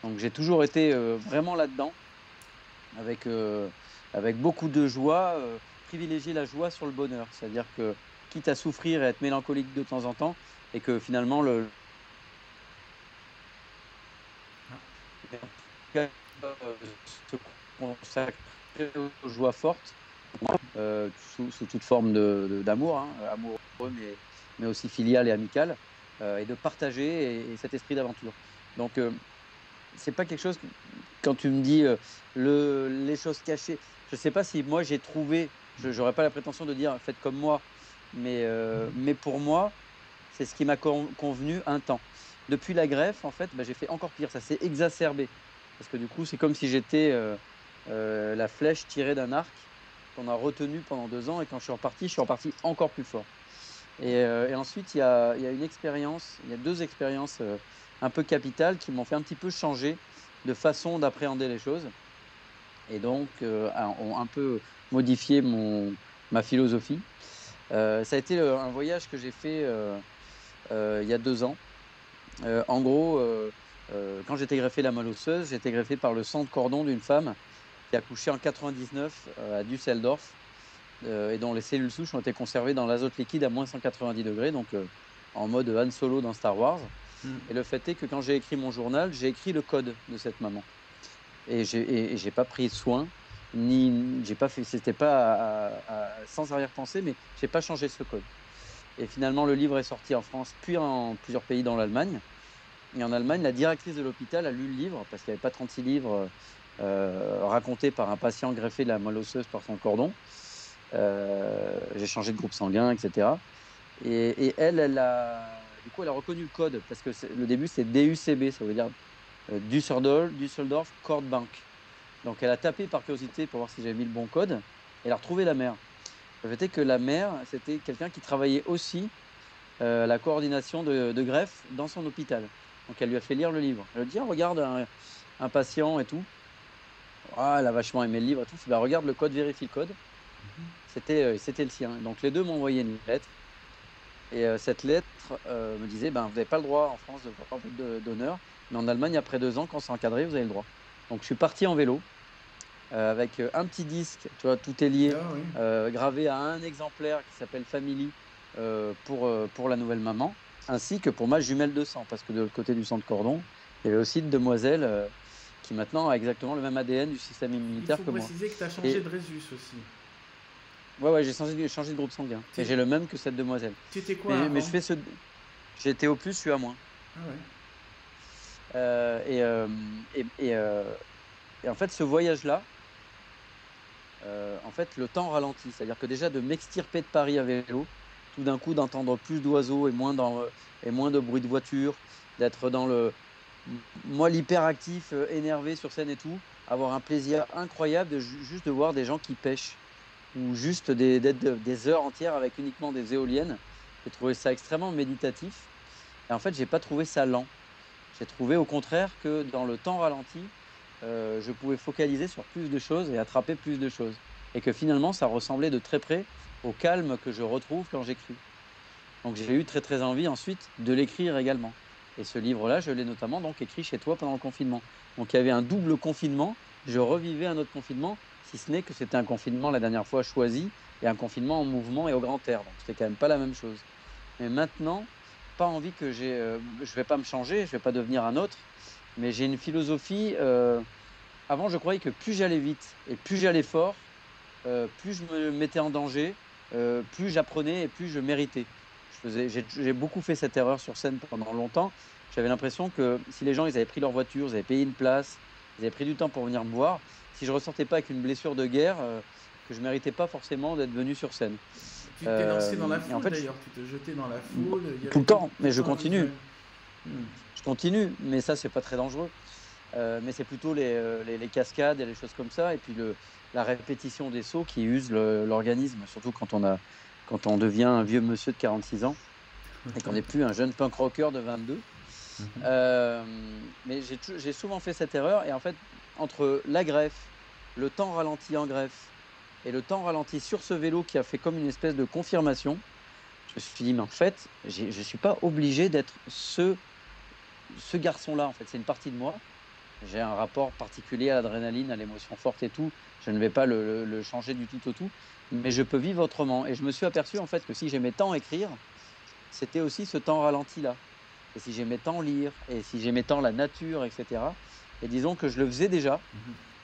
Donc j'ai toujours été vraiment là-dedans, avec beaucoup de joie, privilégier la joie sur le bonheur. C'est-à-dire que quitte à souffrir et être mélancolique de temps en temps, et que finalement se consacrer aux joies fortes, sous toute forme d'amour, amoureux, mais aussi filial et amical, et de partager et cet esprit d'aventure. Donc, c'est pas quelque chose, quand tu me dis les choses cachées, je sais pas si moi j'ai trouvé, j'aurais pas la prétention de dire faites comme moi, mais pour moi, c'est ce qui m'a convenu un temps. Depuis la greffe, en fait, j'ai fait encore pire, ça s'est exacerbé. Parce que du coup, c'est comme si j'étais la flèche tirée d'un arc qu'on a retenu pendant 2 ans, et quand je suis reparti encore plus fort. Et ensuite, il y a une expérience, il y a 2 expériences un peu capitales qui m'ont fait un petit peu changer de façon d'appréhender les choses, et donc ont un peu modifié ma philosophie. Ça a été un voyage que j'ai fait il y a 2 ans. En gros, quand j'étais greffé la moelle osseuse, j'étais greffé par le sang de cordon d'une femme qui a accouché en 99 à Düsseldorf, et dont les cellules souches ont été conservées dans l'azote liquide à moins 190 degrés, donc en mode Han Solo dans Star Wars. Et le fait est que quand j'ai écrit mon journal, j'ai écrit le code de cette maman. Et j'ai pas pris soin, ni j'ai pas fait, c'était pas sans arrière-pensée, mais j'ai pas changé ce code. Et finalement, le livre est sorti en France, puis en plusieurs pays dans l'Allemagne. Et en Allemagne, la directrice de l'hôpital a lu le livre, parce qu'il n'y avait pas 36 livres racontés par un patient greffé de la moelle osseuse par son cordon. J'ai changé de groupe sanguin, etc. Et elle a reconnu le code, parce que le début, c'est DUCB, ça veut dire Düsseldorf Cord Bank. Donc elle a tapé par curiosité pour voir si j'avais mis le bon code, et elle a retrouvé la mère. Le fait est que la mère, c'était quelqu'un qui travaillait aussi la coordination de greffe dans son hôpital. Donc elle lui a fait lire le livre. Elle lui a dit regarde un patient et tout. Elle a vachement aimé le livre et tout. Regarde le code, vérifie le code. C'était le sien. Donc les deux m'ont envoyé une lettre. Et cette lettre me disait vous n'avez pas le droit en France de faire votre donneur, mais en Allemagne, après 2 ans, quand c'est encadré, vous avez le droit. Donc je suis parti en vélo avec un petit disque, tu vois, tout est lié, gravé à un exemplaire qui s'appelle Family pour la nouvelle maman, ainsi que pour ma jumelle de sang, parce que de l'autre côté du sang de cordon, il y avait aussi une demoiselle qui maintenant a exactement le même ADN du système immunitaire que moi. Il faut préciser que tu as changé de résus aussi. Ouais, j'ai changé de groupe sanguin. Et j'ai le même que cette demoiselle. Tu étais quoi avant ? Mais j'étais au plus, je suis à moins. Ah ouais. Et en fait, ce voyage-là, en fait, le temps ralentit. C'est-à-dire que déjà, de m'extirper de Paris à vélo, tout d'un coup, d'entendre plus d'oiseaux et moins de bruit de voiture, d'être dans moi, l'hyperactif, énervé sur scène et tout, avoir un plaisir incroyable juste de voir des gens qui pêchent, ou juste d'être des heures entières avec uniquement des éoliennes. J'ai trouvé ça extrêmement méditatif. Et en fait, j'ai pas trouvé ça lent. J'ai trouvé au contraire que dans le temps ralenti, je pouvais focaliser sur plus de choses et attraper plus de choses. Et que finalement, ça ressemblait de très près au calme que je retrouve quand j'écris. Donc j'ai eu très très envie ensuite de l'écrire également. Et ce livre-là, je l'ai notamment donc écrit chez toi pendant le confinement. Donc il y avait un double confinement. Je revivais un autre confinement, si ce n'est que c'était un confinement la dernière fois choisi et un confinement en mouvement et au grand air. Donc c'était quand même pas la même chose. Mais maintenant, pas envie que je vais pas me changer, je vais pas devenir un autre, mais j'ai une philosophie. Avant, je croyais que plus j'allais vite et plus j'allais fort, plus je me mettais en danger, plus j'apprenais et plus je méritais. J'ai beaucoup fait cette erreur sur scène pendant longtemps. J'avais l'impression que si les gens ils avaient pris leur voiture, ils avaient payé une place, ils avaient pris du temps pour venir me voir, si je ressortais pas avec une blessure de guerre, que je méritais pas forcément d'être venu sur scène. Tu t'es lancé dans la foule, en fait, d'ailleurs, tu t'es jeté dans la foule. Tout le temps, mais je continue. Je continue, mais ça, c'est pas très dangereux. mais c'est plutôt les cascades et les choses comme ça. Et puis la répétition des sauts qui use l'organisme, surtout quand on devient un vieux monsieur de 46 ans et qu'on n'est plus un jeune punk rocker de 22. Mais j'ai souvent fait cette erreur. Et en fait, entre la greffe, le temps ralenti en greffe et le temps ralenti sur ce vélo qui a fait comme une espèce de confirmation, je me suis dit, mais en fait, je ne suis pas obligé d'être ce garçon-là. En fait, c'est une partie de moi. J'ai un rapport particulier à l'adrénaline, à l'émotion forte et tout. Je ne vais pas le changer du tout au tout, mais je peux vivre autrement. Et je me suis aperçu en fait que si j'aimais tant écrire, c'était aussi ce temps ralenti-là. Et si j'aimais tant lire, et si j'aimais tant la nature, etc. Et disons que je le faisais déjà,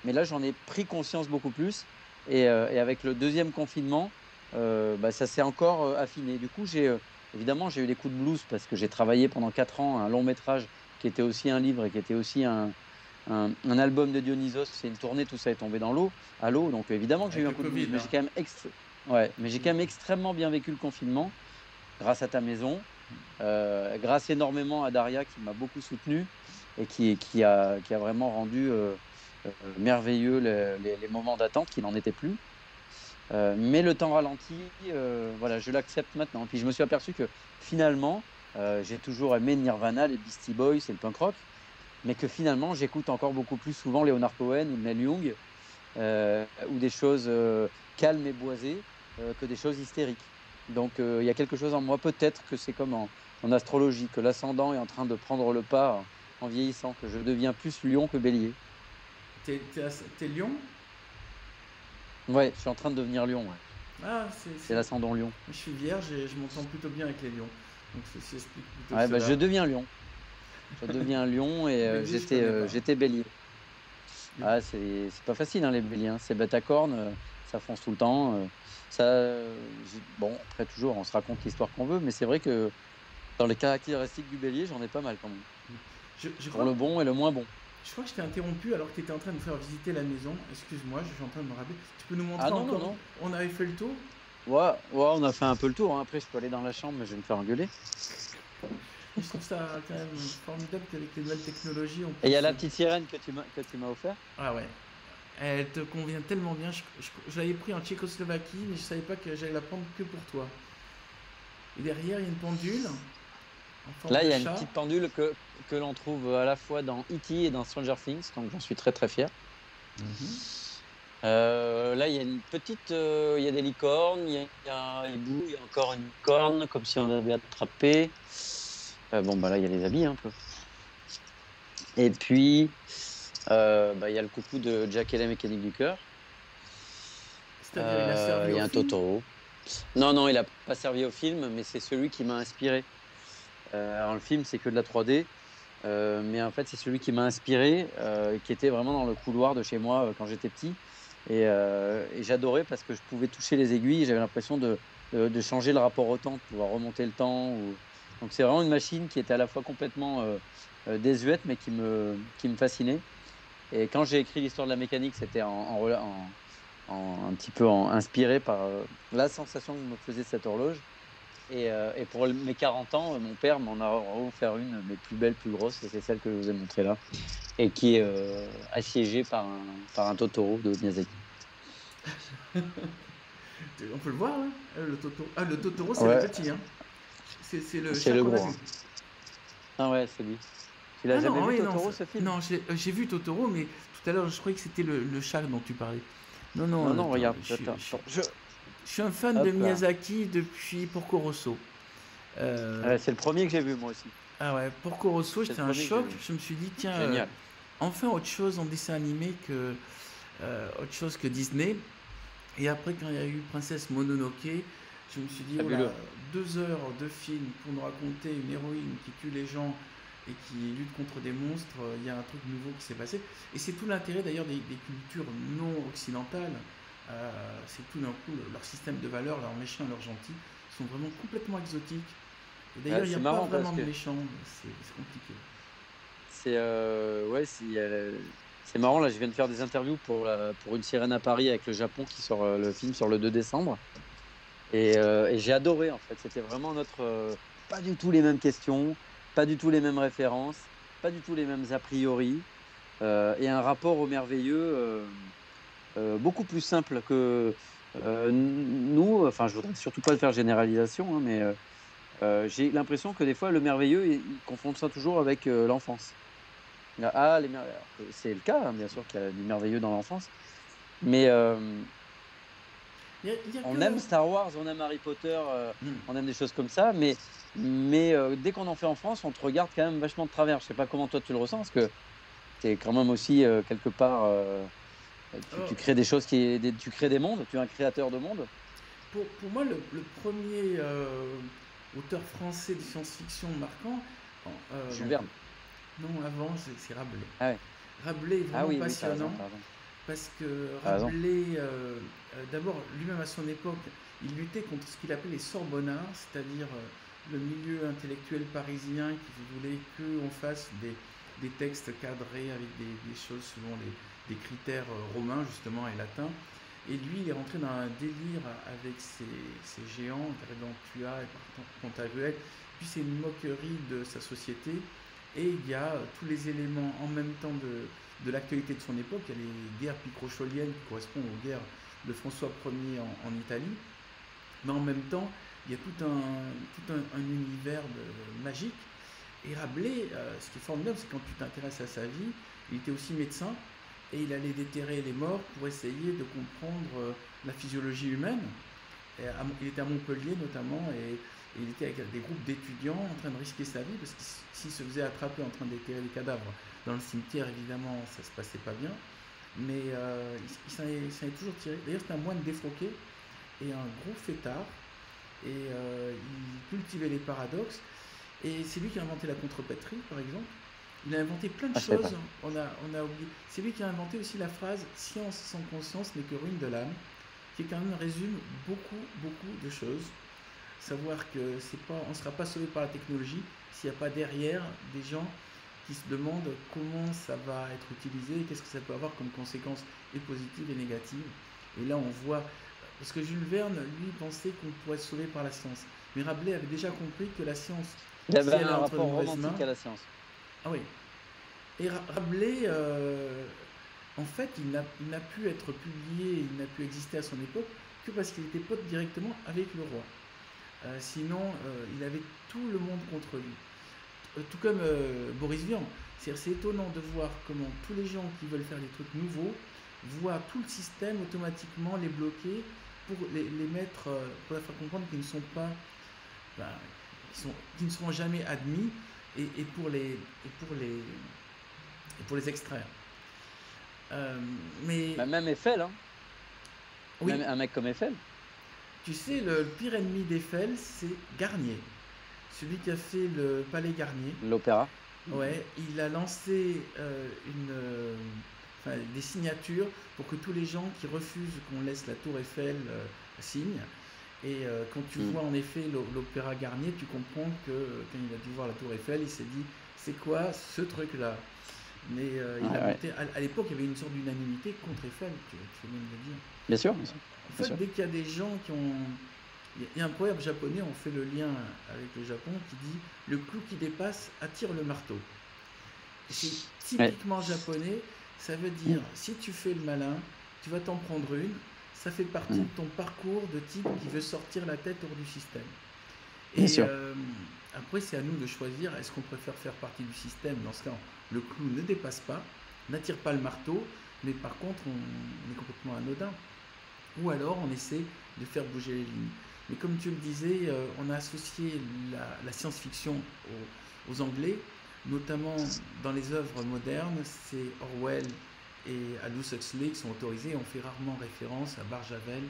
mais là j'en ai pris conscience beaucoup plus. Et avec le deuxième confinement, ça s'est encore affiné. Du coup, évidemment, j'ai eu des coups de blues parce que j'ai travaillé pendant 4 ans un long métrage qui était aussi un livre et qui était aussi un album de Dionysos. C'est une tournée, tout ça est tombé à l'eau. Donc évidemment que j'ai eu un coup de blues, mais j'ai quand même extrêmement bien vécu le confinement grâce à ta maison, grâce énormément à Daria qui m'a beaucoup soutenu et qui a vraiment rendu merveilleux les moments d'attente qui n'en étaient plus. Mais le temps ralenti, voilà, je l'accepte maintenant. Puis je me suis aperçu que finalement, j'ai toujours aimé Nirvana, les Beastie Boys et le punk rock, mais que finalement, j'écoute encore beaucoup plus souvent Leonard Cohen ou Neil Young, ou des choses calmes et boisées que des choses hystériques. Donc il y a quelque chose en moi, peut-être que c'est comme en astrologie, que l'ascendant est en train de prendre le pas en vieillissant, que je deviens plus lion que bélier. T'es lion? Ouais, je suis en train de devenir lion. Ouais. Ah, c'est l'ascendant lion. Je suis vierge et je m'entends plutôt bien avec les lions. Donc ça explique plutôt ouais, je deviens lion. Je deviens lion et j'étais bélier. Ah, c'est pas facile, hein, les béliers. Hein. C'est bête à cornes, ça fonce tout le temps. Bon, après, toujours, on se raconte l'histoire qu'on veut, mais c'est vrai que dans les caractéristiques du bélier, j'en ai pas mal quand même. Pour le bon et le moins bon. Je crois que je t'ai interrompu alors que tu étais en train de nous faire visiter la maison. Excuse-moi, je suis en train de me rappeler. Tu peux nous montrer encore non. On avait fait le tour? Ouais, on a fait un peu le tour. Hein. Après, je peux aller dans la chambre, mais je vais me faire engueuler. Je trouve ça quand même formidable qu'avec les nouvelles technologies... Et il y a la petite sirène que tu m'as offert. Ah ouais. Elle te convient tellement bien. Je l'avais pris en Tchécoslovaquie, mais je savais pas que j'allais la prendre que pour toi. Et derrière, il y a une pendule. Là, il y a une petite pendule que l'on trouve à la fois dans E.T. et dans Stranger Things, donc j'en suis très très fier. Là, il y a une petite, il y a des licornes, il y a un hibou, il y a encore une licorne, comme si on avait attrapé. Là, il y a les habits un peu. Et puis, il y a le coucou de Jack et la mécanique du cœur. C'est-à-dire, il y a un Totoro. Non, il n'a pas servi au film, mais c'est celui qui m'a inspiré. Alors le film, c'est que de la 3D, mais en fait, c'est celui qui m'a inspiré, qui était vraiment dans le couloir de chez moi quand j'étais petit. Et j'adorais parce que je pouvais toucher les aiguilles et j'avais l'impression de changer le rapport au temps, de pouvoir remonter le temps. Donc c'est vraiment une machine qui était à la fois complètement désuète, mais qui me fascinait. Et quand j'ai écrit l'histoire de la mécanique, c'était un petit peu inspiré par la sensation que me faisait cette horloge. Et pour mes 40 ans, mon père m'en a offert une, mais plus belle, plus grosse, et c'est celle que je vous ai montrée là, et qui est assiégée par un Totoro de Miyazaki. On peut le voir, hein, le Totoro. Ah, le Totoro, c'est le petit, hein. C'est le gros. Hein. Ah ouais, c'est lui. Tu l'as jamais vu, Totoro, ce film? Non, j'ai vu Totoro, mais tout à l'heure, je croyais que c'était le chat dont tu parlais. Non, regarde. Je suis un fan de Miyazaki depuis Porco Rosso. C'est le premier que j'ai vu, moi aussi. Ah ouais, Porco Rosso, c'était un choc. Je me suis dit, tiens, enfin autre chose en dessin animé autre chose que Disney. Et après, quand il y a eu Princesse Mononoke, je me suis dit, 2 heures de film pour nous raconter une héroïne qui tue les gens et qui lutte contre des monstres, il y a un truc nouveau qui s'est passé. Et c'est tout l'intérêt d'ailleurs des cultures non occidentales. C'est tout d'un coup leur système de valeurs, leurs méchants et leurs gentils sont vraiment complètement exotiques. Et d'ailleurs, il n'y a pas vraiment de méchants, c'est compliqué. C'est marrant, là je viens de faire des interviews pour Une sirène à Paris avec le Japon qui sort le film sur le 2 décembre. Et j'ai adoré en fait, c'était vraiment pas du tout les mêmes questions, pas du tout les mêmes références, pas du tout les mêmes a priori. et un rapport au merveilleux beaucoup plus simple que nous. Enfin, je voudrais surtout pas faire généralisation, hein, mais j'ai l'impression que des fois, le merveilleux, ils confondent ça toujours avec l'enfance. Ah, c'est le cas, hein, bien sûr qu'il y a du merveilleux dans l'enfance, mais on aime Star Wars, on aime Harry Potter, on aime des choses comme ça, mais dès qu'on en fait en France, on te regarde quand même vachement de travers. Je sais pas comment toi tu le ressens, parce que tu es quand même aussi quelque part, tu crées des choses, tu crées des mondes, tu es un créateur de mondes. Pour moi, le premier auteur français de science-fiction marquant, Jules Verne. Non, avant, c'est Rabelais. Ah ouais. Rabelais est vraiment oui, passionnant. t'as raison. Parce que Rabelais, d'abord, lui-même à son époque, il luttait contre ce qu'il appelait les sorbonnards, c'est-à-dire le milieu intellectuel parisien qui voulait qu'on fasse des textes cadrés avec des choses selon des critères romains, justement, et latins. Et lui, il est rentré dans un délire avec ces géants, Gargantua et Pantagruel. Puis c'est une moquerie de sa société. Et il y a tous les éléments en même temps de l'actualité de son époque. Il y a les guerres picrocholiennes qui correspondent aux guerres de François Ier en Italie. Mais en même temps, il y a tout un univers magique. Et Rabelais, ce qui est formidable, c'est quand tu t'intéresses à sa vie, il était aussi médecin et il allait déterrer les morts pour essayer de comprendre la physiologie humaine. Il était à Montpellier notamment et il était avec des groupes d'étudiants en train de risquer sa vie parce que s'il se faisait attraper en train de déterrer les cadavres dans le cimetière, évidemment, ça se passait pas bien. Mais il s'en est toujours tiré. D'ailleurs, c'est un moine défroqué et un gros fêtard. Et il cultivait les paradoxes. Et c'est lui qui a inventé la contrepétrie, par exemple. Il a inventé plein de choses. On a oublié. C'est lui qui a inventé aussi la phrase « Science sans conscience n'est que ruine de l'âme », qui quand même résume beaucoup de choses. Savoir que on ne sera pas sauvé par la technologie s'il n'y a pas derrière des gens qui se demandent comment ça va être utilisé, qu'est-ce que ça peut avoir comme conséquences et positives et négatives. Et là, on voit... Parce que Jules Verne, lui, pensait qu'on pourrait se sauver par la science. Mais Rabelais avait déjà compris que la science... Il avait un rapport romantique à la science. Ah oui. Et Rabelais, en fait, il n'a pu être publié, il n'a pu exister à son époque que parce qu'il était pote directement avec le roi. Sinon, il avait tout le monde contre lui. Tout comme Boris Vian. C'est étonnant de voir comment tous les gens qui veulent faire des trucs nouveaux voient tout le système automatiquement les bloquer pour les mettre, pour leur faire comprendre qu'ils ne sont pas... qui ne seront jamais admis et pour les extraire. Mais même Eiffel, hein. Oui. Même un mec comme Eiffel. Tu sais, le pire ennemi d'Eiffel, c'est Garnier. Celui qui a fait le Palais Garnier. L'opéra. Ouais, il a lancé des signatures pour que tous les gens qui refusent qu'on laisse la tour Eiffel signent. Et quand tu vois en effet l'opéra Garnier, tu comprends que quand il a dû voir la tour Eiffel, il s'est dit c'est quoi ce truc-là? Mais à l'époque, il y avait une sorte d'unanimité contre Eiffel, tu fais même le dire. Bien sûr. En fait, dès qu'il y a des gens qui ont... Il y a un proverbe japonais, on fait le lien avec le Japon, qui dit « Le clou qui dépasse attire le marteau ». C'est typiquement japonais, ça veut dire si tu fais le malin, tu vas t'en prendre une, ça fait partie de ton parcours de type qui veut sortir la tête hors du système. Et après, c'est à nous de choisir, est-ce qu'on préfère faire partie du système? Dans ce cas, le clou ne dépasse pas, n'attire pas le marteau, mais par contre, on est complètement anodin. Ou alors, on essaie de faire bouger les lignes. Mais comme tu le disais, on a associé la science-fiction aux Anglais, notamment dans les œuvres modernes, c'est Orwell et Aldous Huxley qui sont autorisés. On fait rarement référence à Barjavel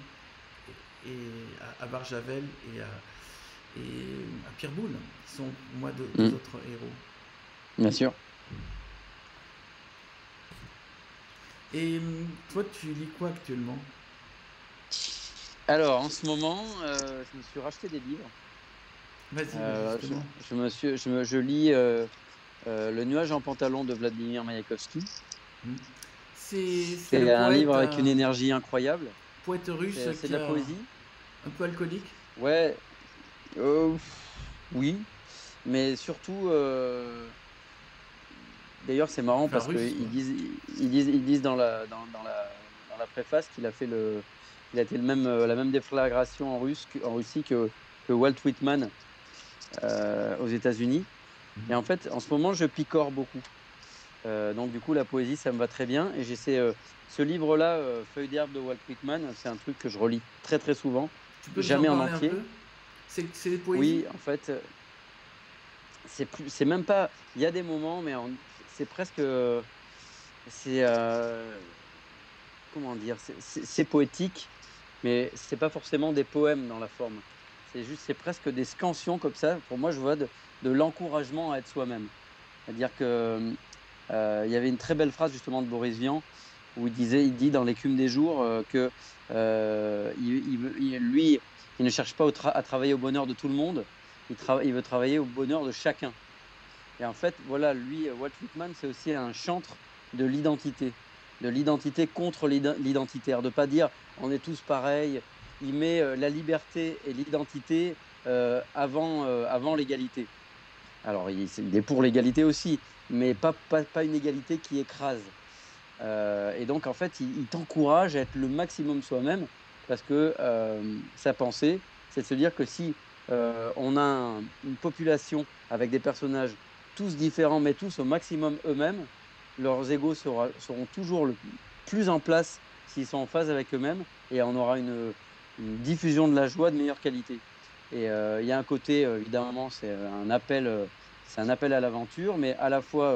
et à Pierre Boulle, qui sont pour moi deux autres héros. Bien sûr. Et toi, tu lis quoi actuellement? Alors, en ce moment, je me suis racheté des livres. Vas-y, justement. Je lis Le nuage en pantalon de Vladimir Mayakovsky. C'est un livre avec une énergie incroyable. Poète russe. C'est de la poésie. Un peu alcoolique. Ouais. Oui. Mais surtout, D'ailleurs, c'est marrant Enfin, parce russe, qu'ils quoi. disent dans la préface qu'il a fait il a été la même déflagration en Russie que Walt Whitman aux États-Unis. Et en fait, en ce moment, je picore beaucoup. Donc du coup, la poésie, ça me va très bien. Et j'essaie ce livre-là, Feuilles d'herbe de Walt Whitman, c'est un truc que je relis très très souvent, Tu peux nous en jamais en parler un entier. peu? C'est des poésies? Oui, en fait, c'est même pas. Il y a des moments, mais c'est presque. C'est comment dire, c'est poétique, mais c'est pas forcément des poèmes dans la forme. C'est presque des scansions comme ça. Pour moi, je vois de l'encouragement à être soi-même. C'est-à-dire que il y avait une très belle phrase justement de Boris Vian où il dit dans l'écume des jours que lui, il ne cherche pas à travailler au bonheur de tout le monde, il veut travailler au bonheur de chacun. Et en fait, voilà, lui, Walt Whitman, c'est aussi un chantre de l'identité contre l'identitaire, de pas dire on est tous pareils. Il met la liberté et l'identité avant l'égalité. Alors, il est pour l'égalité aussi, mais pas une égalité qui écrase. Et donc, en fait, il t'encourage à être le maximum soi-même parce que sa pensée, c'est de se dire que si on a une population avec des personnages tous différents, mais tous au maximum eux-mêmes, leurs égos seront toujours le plus en place s'ils sont en phase avec eux-mêmes et on aura une diffusion de la joie de meilleure qualité. Et il y a un côté, évidemment, c'est un appel à l'aventure, mais à la fois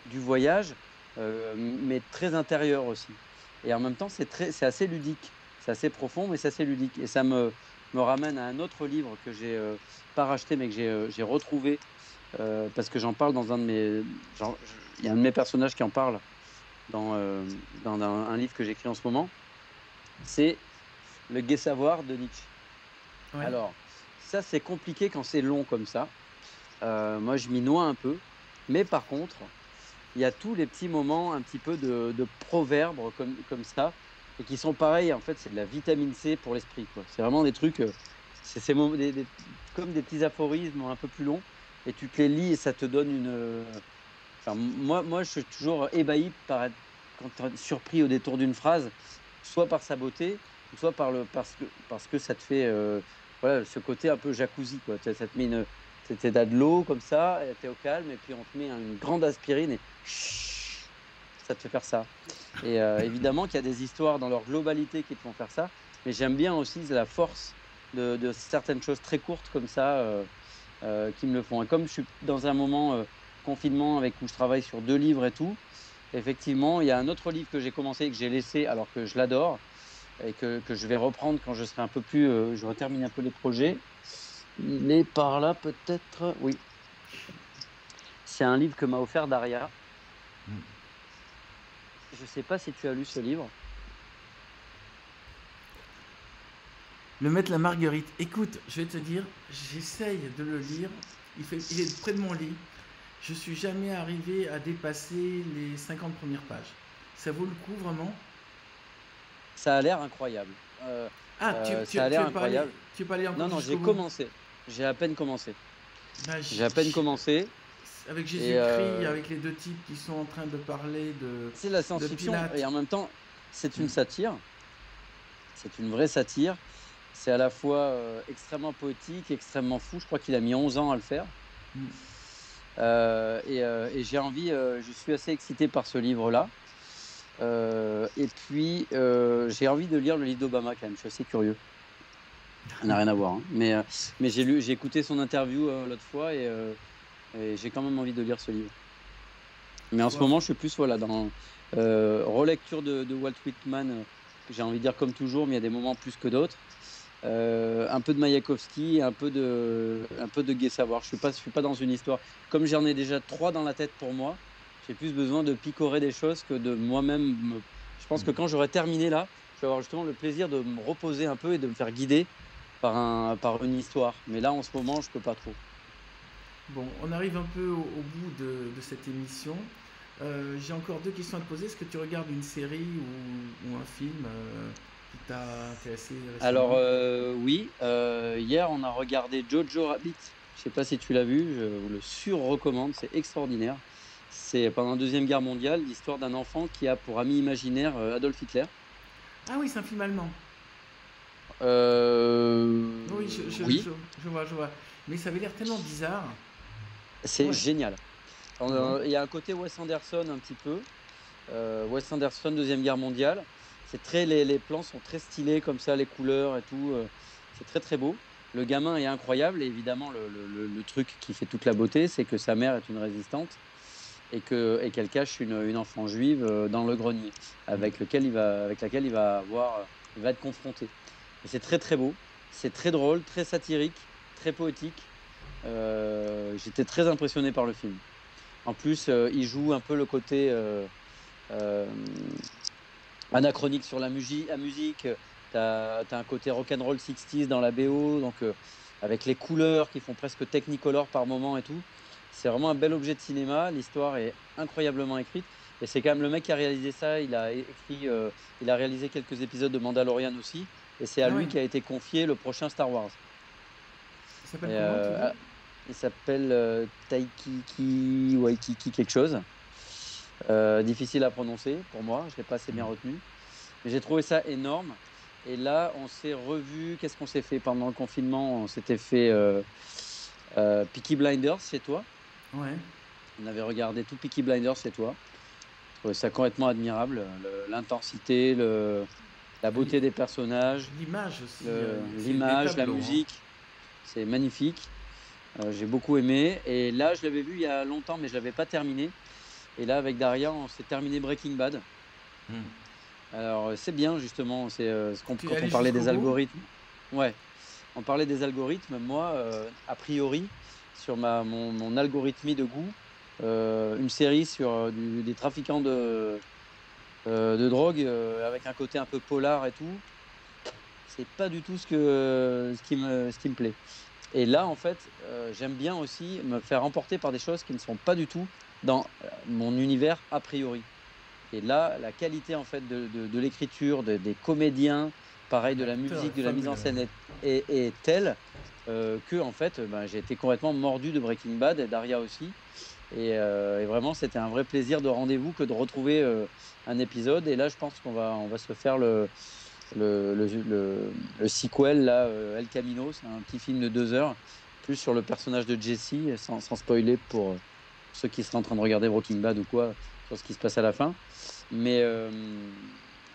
du voyage, mais très intérieur aussi. Et en même temps, c'est assez ludique, c'est assez profond, mais c'est assez ludique. Et ça me ramène à un autre livre que j'ai pas racheté, mais que j'ai retrouvé parce que j'en parle dans un de mes. Il y a un de mes personnages qui en parle dans un livre que j'écris en ce moment. C'est Le Gai Savoir de Nietzsche. Ouais. Alors, ça, c'est compliqué quand c'est long comme ça. Moi, je m'y noie un peu. Mais par contre, il y a tous les petits moments un petit peu de proverbes comme ça, et qui sont pareils. En fait, c'est de la vitamine C pour l'esprit, quoi. C'est vraiment des trucs, comme des petits aphorismes un peu plus longs, et tu te les lis et ça te donne Enfin, moi, je suis toujours ébahi quand tu es surpris au détour d'une phrase, soit par sa beauté, soit parce que ça te fait voilà, ce côté un peu jacuzzi, quoi. Ça te met t'as de l'eau comme ça, tu es au calme, et puis on te met une grande aspirine et ça te fait faire ça. Et évidemment qu'il y a des histoires dans leur globalité qui te font faire ça, mais j'aime bien aussi la force de certaines choses très courtes comme ça qui me le font. Et comme je suis dans un moment confinement où je travaille sur 2 livres et tout, effectivement, il y a un autre livre que j'ai commencé et que j'ai laissé alors que je l'adore et que je vais reprendre quand je serai un peu plus, je termine un peu les projets. Il est par là peut-être, oui. C'est un livre que m'a offert Daria. Je ne sais pas si tu as lu ce livre. Le Maître la Marguerite. Écoute, je vais te dire, j'essaye de le lire. Il est près de mon lit. Je suis jamais arrivé à dépasser les 50 premières pages. Ça vaut le coup vraiment? Ça a l'air incroyable. Ah, Ça a l'air incroyable. Tu es pas allé encore Non, jusqu'au j'ai bout? commencé. J'ai à peine commencé. Bah, J'ai à peine commencé. avec Et Jésus-Christ, avec les deux types qui sont en train de parler c'est la de science-fiction Pilate. et en même temps, c'est une satire. C'est une vraie satire. C'est à la fois extrêmement poétique, extrêmement fou. Je crois qu'il a mis 11 ans à le faire. Et j'ai envie, je suis assez excité par ce livre-là. Et puis, j'ai envie de lire le livre d'Obama quand même. Je suis assez curieux. Ça n'a rien à voir, hein. Mais j'ai écouté son interview l'autre fois et j'ai quand même envie de lire ce livre. Mais en ce moment, je suis plus dans relecture de Walt Whitman, que j'ai envie de dire comme toujours, mais il y a des moments plus que d'autres. Un peu de Mayakovsky, un peu de Gai Savoir. Je suis pas dans une histoire. Comme j'en ai déjà 3 dans la tête pour moi, j'ai plus besoin de picorer des choses que de moi-même. Je pense que quand j'aurai terminé là, je vais avoir justement le plaisir de me reposer un peu et de me faire guider par une histoire. Mais là, en ce moment, je peux pas trop. Bon, on arrive un peu au bout de cette émission. J'ai encore 2 questions à te poser. Est-ce que tu regardes une série ou un film qui t'a intéressé récemment? Alors oui, hier on a regardé Jojo Rabbit. Je sais pas si tu l'as vu, je vous le sur-recommande, c'est extraordinaire. C'est pendant la Deuxième Guerre mondiale, l'histoire d'un enfant qui a pour ami imaginaire Adolf Hitler. Ah oui, c'est un film allemand. Oui, Oui, je vois. Mais ça avait l'air tellement bizarre. c'est Ouais. génial. Bon. Il y a un côté Wes Anderson un petit peu. Wes Anderson, Deuxième Guerre mondiale. Les plans sont très stylés comme ça, les couleurs et tout. C'est très très beau. Le gamin est incroyable et évidemment le truc qui fait toute la beauté, c'est que sa mère est une résistante et qu'elle cache une enfant juive dans le grenier avec laquelle il va être confronté. Et c'est très très beau, c'est très drôle, très satirique, très poétique. J'étais très impressionné par le film. En plus, il joue un peu le côté euh, anachronique sur la musique. Tu as un côté rock'n'roll 60s dans la BO, donc avec les couleurs qui font presque Technicolor par moment et tout. C'est vraiment un bel objet de cinéma. L'histoire est incroyablement écrite. Et c'est quand même le mec qui a réalisé ça. Il a réalisé quelques épisodes de Mandalorian aussi. Et c'est à Ah ouais. lui qui a été confié le prochain Star Wars. Il s'appelle Et, comment, tu dis? il s'appelle Taikiki Waikiki quelque chose. Difficile à prononcer pour moi, je ne l'ai pas assez bien retenu. Mais j'ai trouvé ça énorme. Et là, on s'est revu. Qu'est-ce qu'on s'est fait pendant le confinement? On s'était fait Peaky Blinders chez toi. Ouais. On avait regardé tout Peaky Blinders chez toi. Je trouvais ça complètement admirable. L'intensité, la beauté des personnages, L'image aussi, c'est des l'image, la tableaux. musique. C'est magnifique. J'ai beaucoup aimé. Et là, je l'avais vu il y a longtemps, mais je ne l'avais pas terminé. Et là, avec Daria, on s'est terminé Breaking Bad. Alors, c'est bien, justement, Tu es quand on allé parlait jusqu'au des bout? algorithmes. Ouais, on parlait des algorithmes. Moi, a priori, sur mon algorithmie de goût, une série sur des trafiquants de drogue avec un côté un peu polar et tout, c'est pas du tout ce qui me plaît. Et là, en fait, j'aime bien aussi me faire emporter par des choses qui ne sont pas du tout dans mon univers a priori. Et là, la qualité en fait de l'écriture, des comédiens, pareil de la L'acteur est musique, de la mise en fabuleux. scène est telle que en fait, ben, j'ai été complètement mordu de Breaking Bad et Daria aussi. Et vraiment, c'était un vrai plaisir de rendez-vous que de retrouver un épisode. Et là, je pense on va se faire le sequel, là, El Camino. C'est un petit film de 2 heures, plus sur le personnage de Jesse, sans spoiler pour ceux qui seraient en train de regarder Breaking Bad ou quoi, sur ce qui se passe à la fin. Mais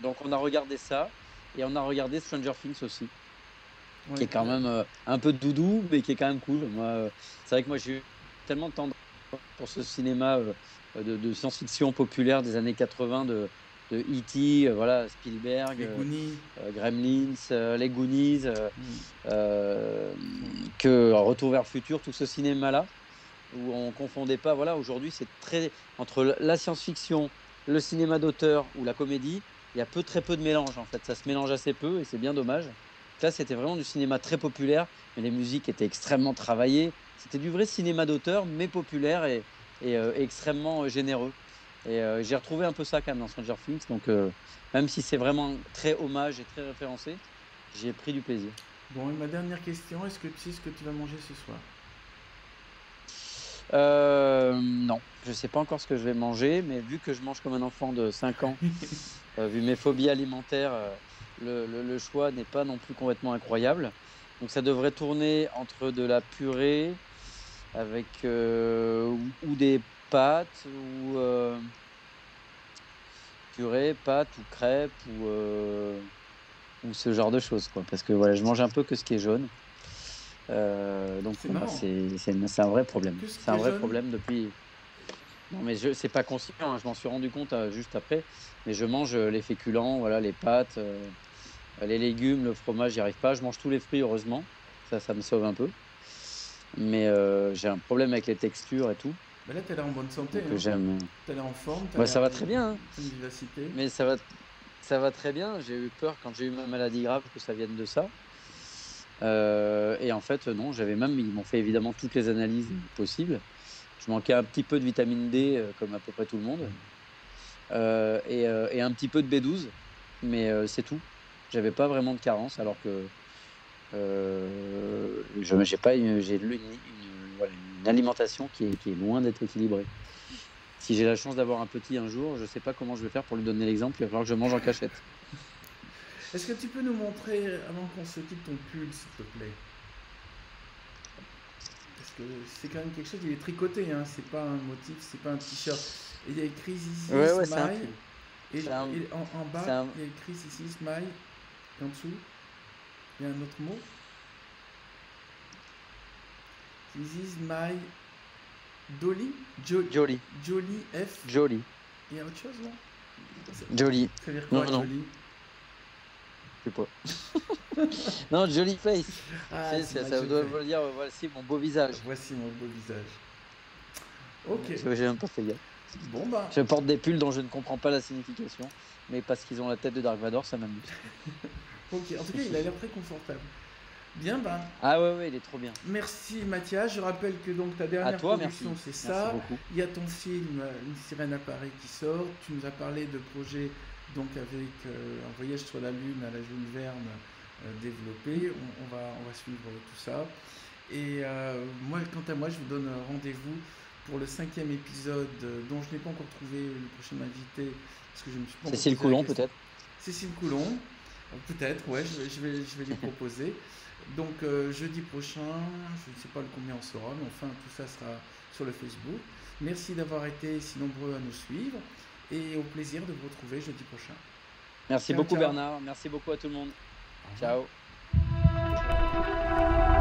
donc, on a regardé ça. Et on a regardé Stranger Things aussi, qui Ouais. est quand même un peu doudou, mais qui est quand même cool. Moi, c'est vrai que moi, j'ai eu tellement de temps pour ce cinéma de science-fiction populaire des années 80 de E.T., voilà, Spielberg, Les Goonies. Gremlins, les Goonies, que Retour vers le futur, tout ce cinéma-là, où on confondait pas. Voilà, aujourd'hui, c'est très entre la science-fiction, le cinéma d'auteur ou la comédie, il y a très peu de mélange en fait. Ça se mélange assez peu et c'est bien dommage. Là, c'était vraiment du cinéma très populaire, mais les musiques étaient extrêmement travaillées. C'était du vrai cinéma d'auteur, mais populaire et extrêmement généreux. Et j'ai retrouvé un peu ça quand même dans Stranger Things. Donc, même si c'est vraiment très hommage et très référencé, j'ai pris du plaisir. Bon, et ma dernière question, est-ce que tu sais ce que tu vas manger ce soir? Non, je ne sais pas encore ce que je vais manger, mais vu que je mange comme un enfant de 5 ans, vu mes phobies alimentaires, le choix n'est pas non plus complètement incroyable. Donc ça devrait tourner entre de la purée avec ou des pâtes ou purée, pâtes ou crêpes ou ce genre de choses, quoi. Parce que voilà, je mange un peu que ce qui est jaune. Donc C'est voilà, marrant. c'est un vrai problème. Que ce C'est qui un est vrai jaune? problème depuis. Non, mais c'est pas conscient, hein, je m'en suis rendu compte juste après. Mais je mange les féculents, voilà, les pâtes, les légumes, le fromage, j'y arrive pas. Je mange tous les fruits, heureusement. Ça me sauve un peu. Mais j'ai un problème avec les textures et tout. Ben là, tu as l'air en bonne santé, Donc hein? j'aime. Tu as l'air en forme, tu as Bah, l'air ça va très bien, hein. pleine de vivacité. Mais ça va très bien. J'ai eu peur quand j'ai eu ma maladie grave que ça vienne de ça. Et en fait, non, ils m'ont fait évidemment toutes les analyses possibles. Je manquais un petit peu de vitamine D, comme à peu près tout le monde, et un petit peu de B12, mais c'est tout. J'avais pas vraiment de carence, alors que j'ai pas une, j'ai une alimentation qui est loin d'être équilibrée. si j'ai la chance d'avoir un petit un jour, je sais pas comment je vais faire pour lui donner l'exemple. Il va falloir que je mange en cachette. Est-ce que tu peux nous montrer, avant qu'on se quitte, ton pull, s'il te plaît? Parce que c'est quand même quelque chose, il est tricoté, hein, c'est pas un motif, c'est pas un t-shirt. Et il y a écrit Zizi Ouais, c'est un Smile, pull. et, C'est un- en bas, c'est un- il y a écrit Zizi Smile, et en dessous, il y a un autre mot. Zizi Smile, Dolly, Joli. Jolly F, Joli. il y a autre chose, non? Joli. Ça veut dire quoi, Non. Jolly? Je sais pas. Non, joli face. Ah, C'est- c'est ça mal doit fait. vouloir dire voici mon beau visage. Voici mon beau visage. Ok. J'ai même pas fait gaffe. Bon bah, Je porte des pulls dont je ne comprends pas la signification, mais parce qu'ils ont la tête de Dark Vador, ça m'amuse. ok. En tout cas, il a l'air très confortable. Bien, ben, Ah ouais, il est trop bien. merci Mathias. Je rappelle que donc ta dernière À toi, production, merci. c'est Merci ça. beaucoup. Il y a ton film Une sirène à Paris qui sort. Tu nous as parlé de projets donc avec un voyage sur la Lune à la Jules Verne développé. On va suivre tout ça. Et moi, quant à moi, je vous donne rendez-vous pour le 5e épisode dont je n'ai pas encore trouvé le prochain invité parce que je me suis pas encore Cécile posé la Coulon, question. peut-être. Cécile Coulon, peut-être, ouais, je vais lui proposer. Donc jeudi prochain, je ne sais pas le combien on sera, mais enfin tout ça sera sur le Facebook. Merci d'avoir été si nombreux à nous suivre et au plaisir de vous retrouver jeudi prochain. Merci Ciao, beaucoup, ciao. Bernard. Merci beaucoup à tout le monde. Au revoir. Ciao.